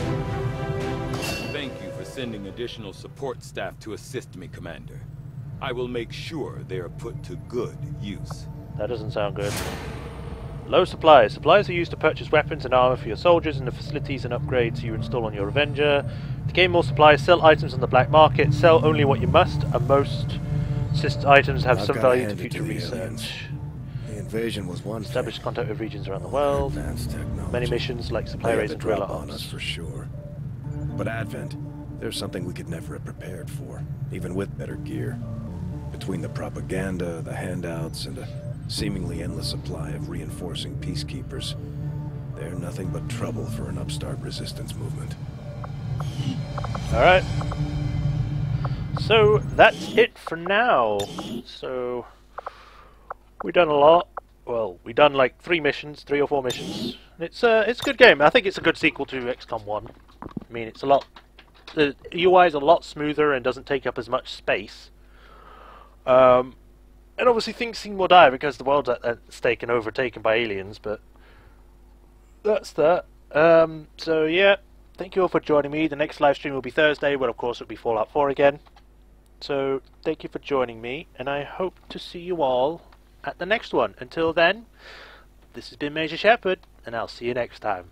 Thank you for sending additional support staff to assist me, Commander. I will make sure they are put to good use. That doesn't sound good. Low supplies. Supplies are used to purchase weapons and armor for your soldiers and the facilities and upgrades you install on your Avenger. To gain more supplies, sell items on the black market. Sell only what you must, and most items have some value to future research. The invasion was one Establish contact with regions around the world. Many missions like supply raids and guerrilla on us for sure. But Advent, there's something we could never have prepared for, even with better gear. Between the propaganda, the handouts, and a seemingly endless supply of reinforcing peacekeepers, they're nothing but trouble for an upstart resistance movement. Alright. So, that's it for now. So, we've done a lot. Well, we've done like 3 or 4 missions. It's a good game. I think it's a good sequel to XCOM 1. I mean, it's a lot... The UI is a lot smoother and doesn't take up as much space. And obviously things seem more dire because the world's at stake and overtaken by aliens, but that's that. So yeah, thank you all for joining me. The next live stream will be Thursday, where of course it'll be Fallout 4 again. So thank you for joining me, and I hope to see you all at the next one. Until then, this has been Major Shepherd, and I'll see you next time.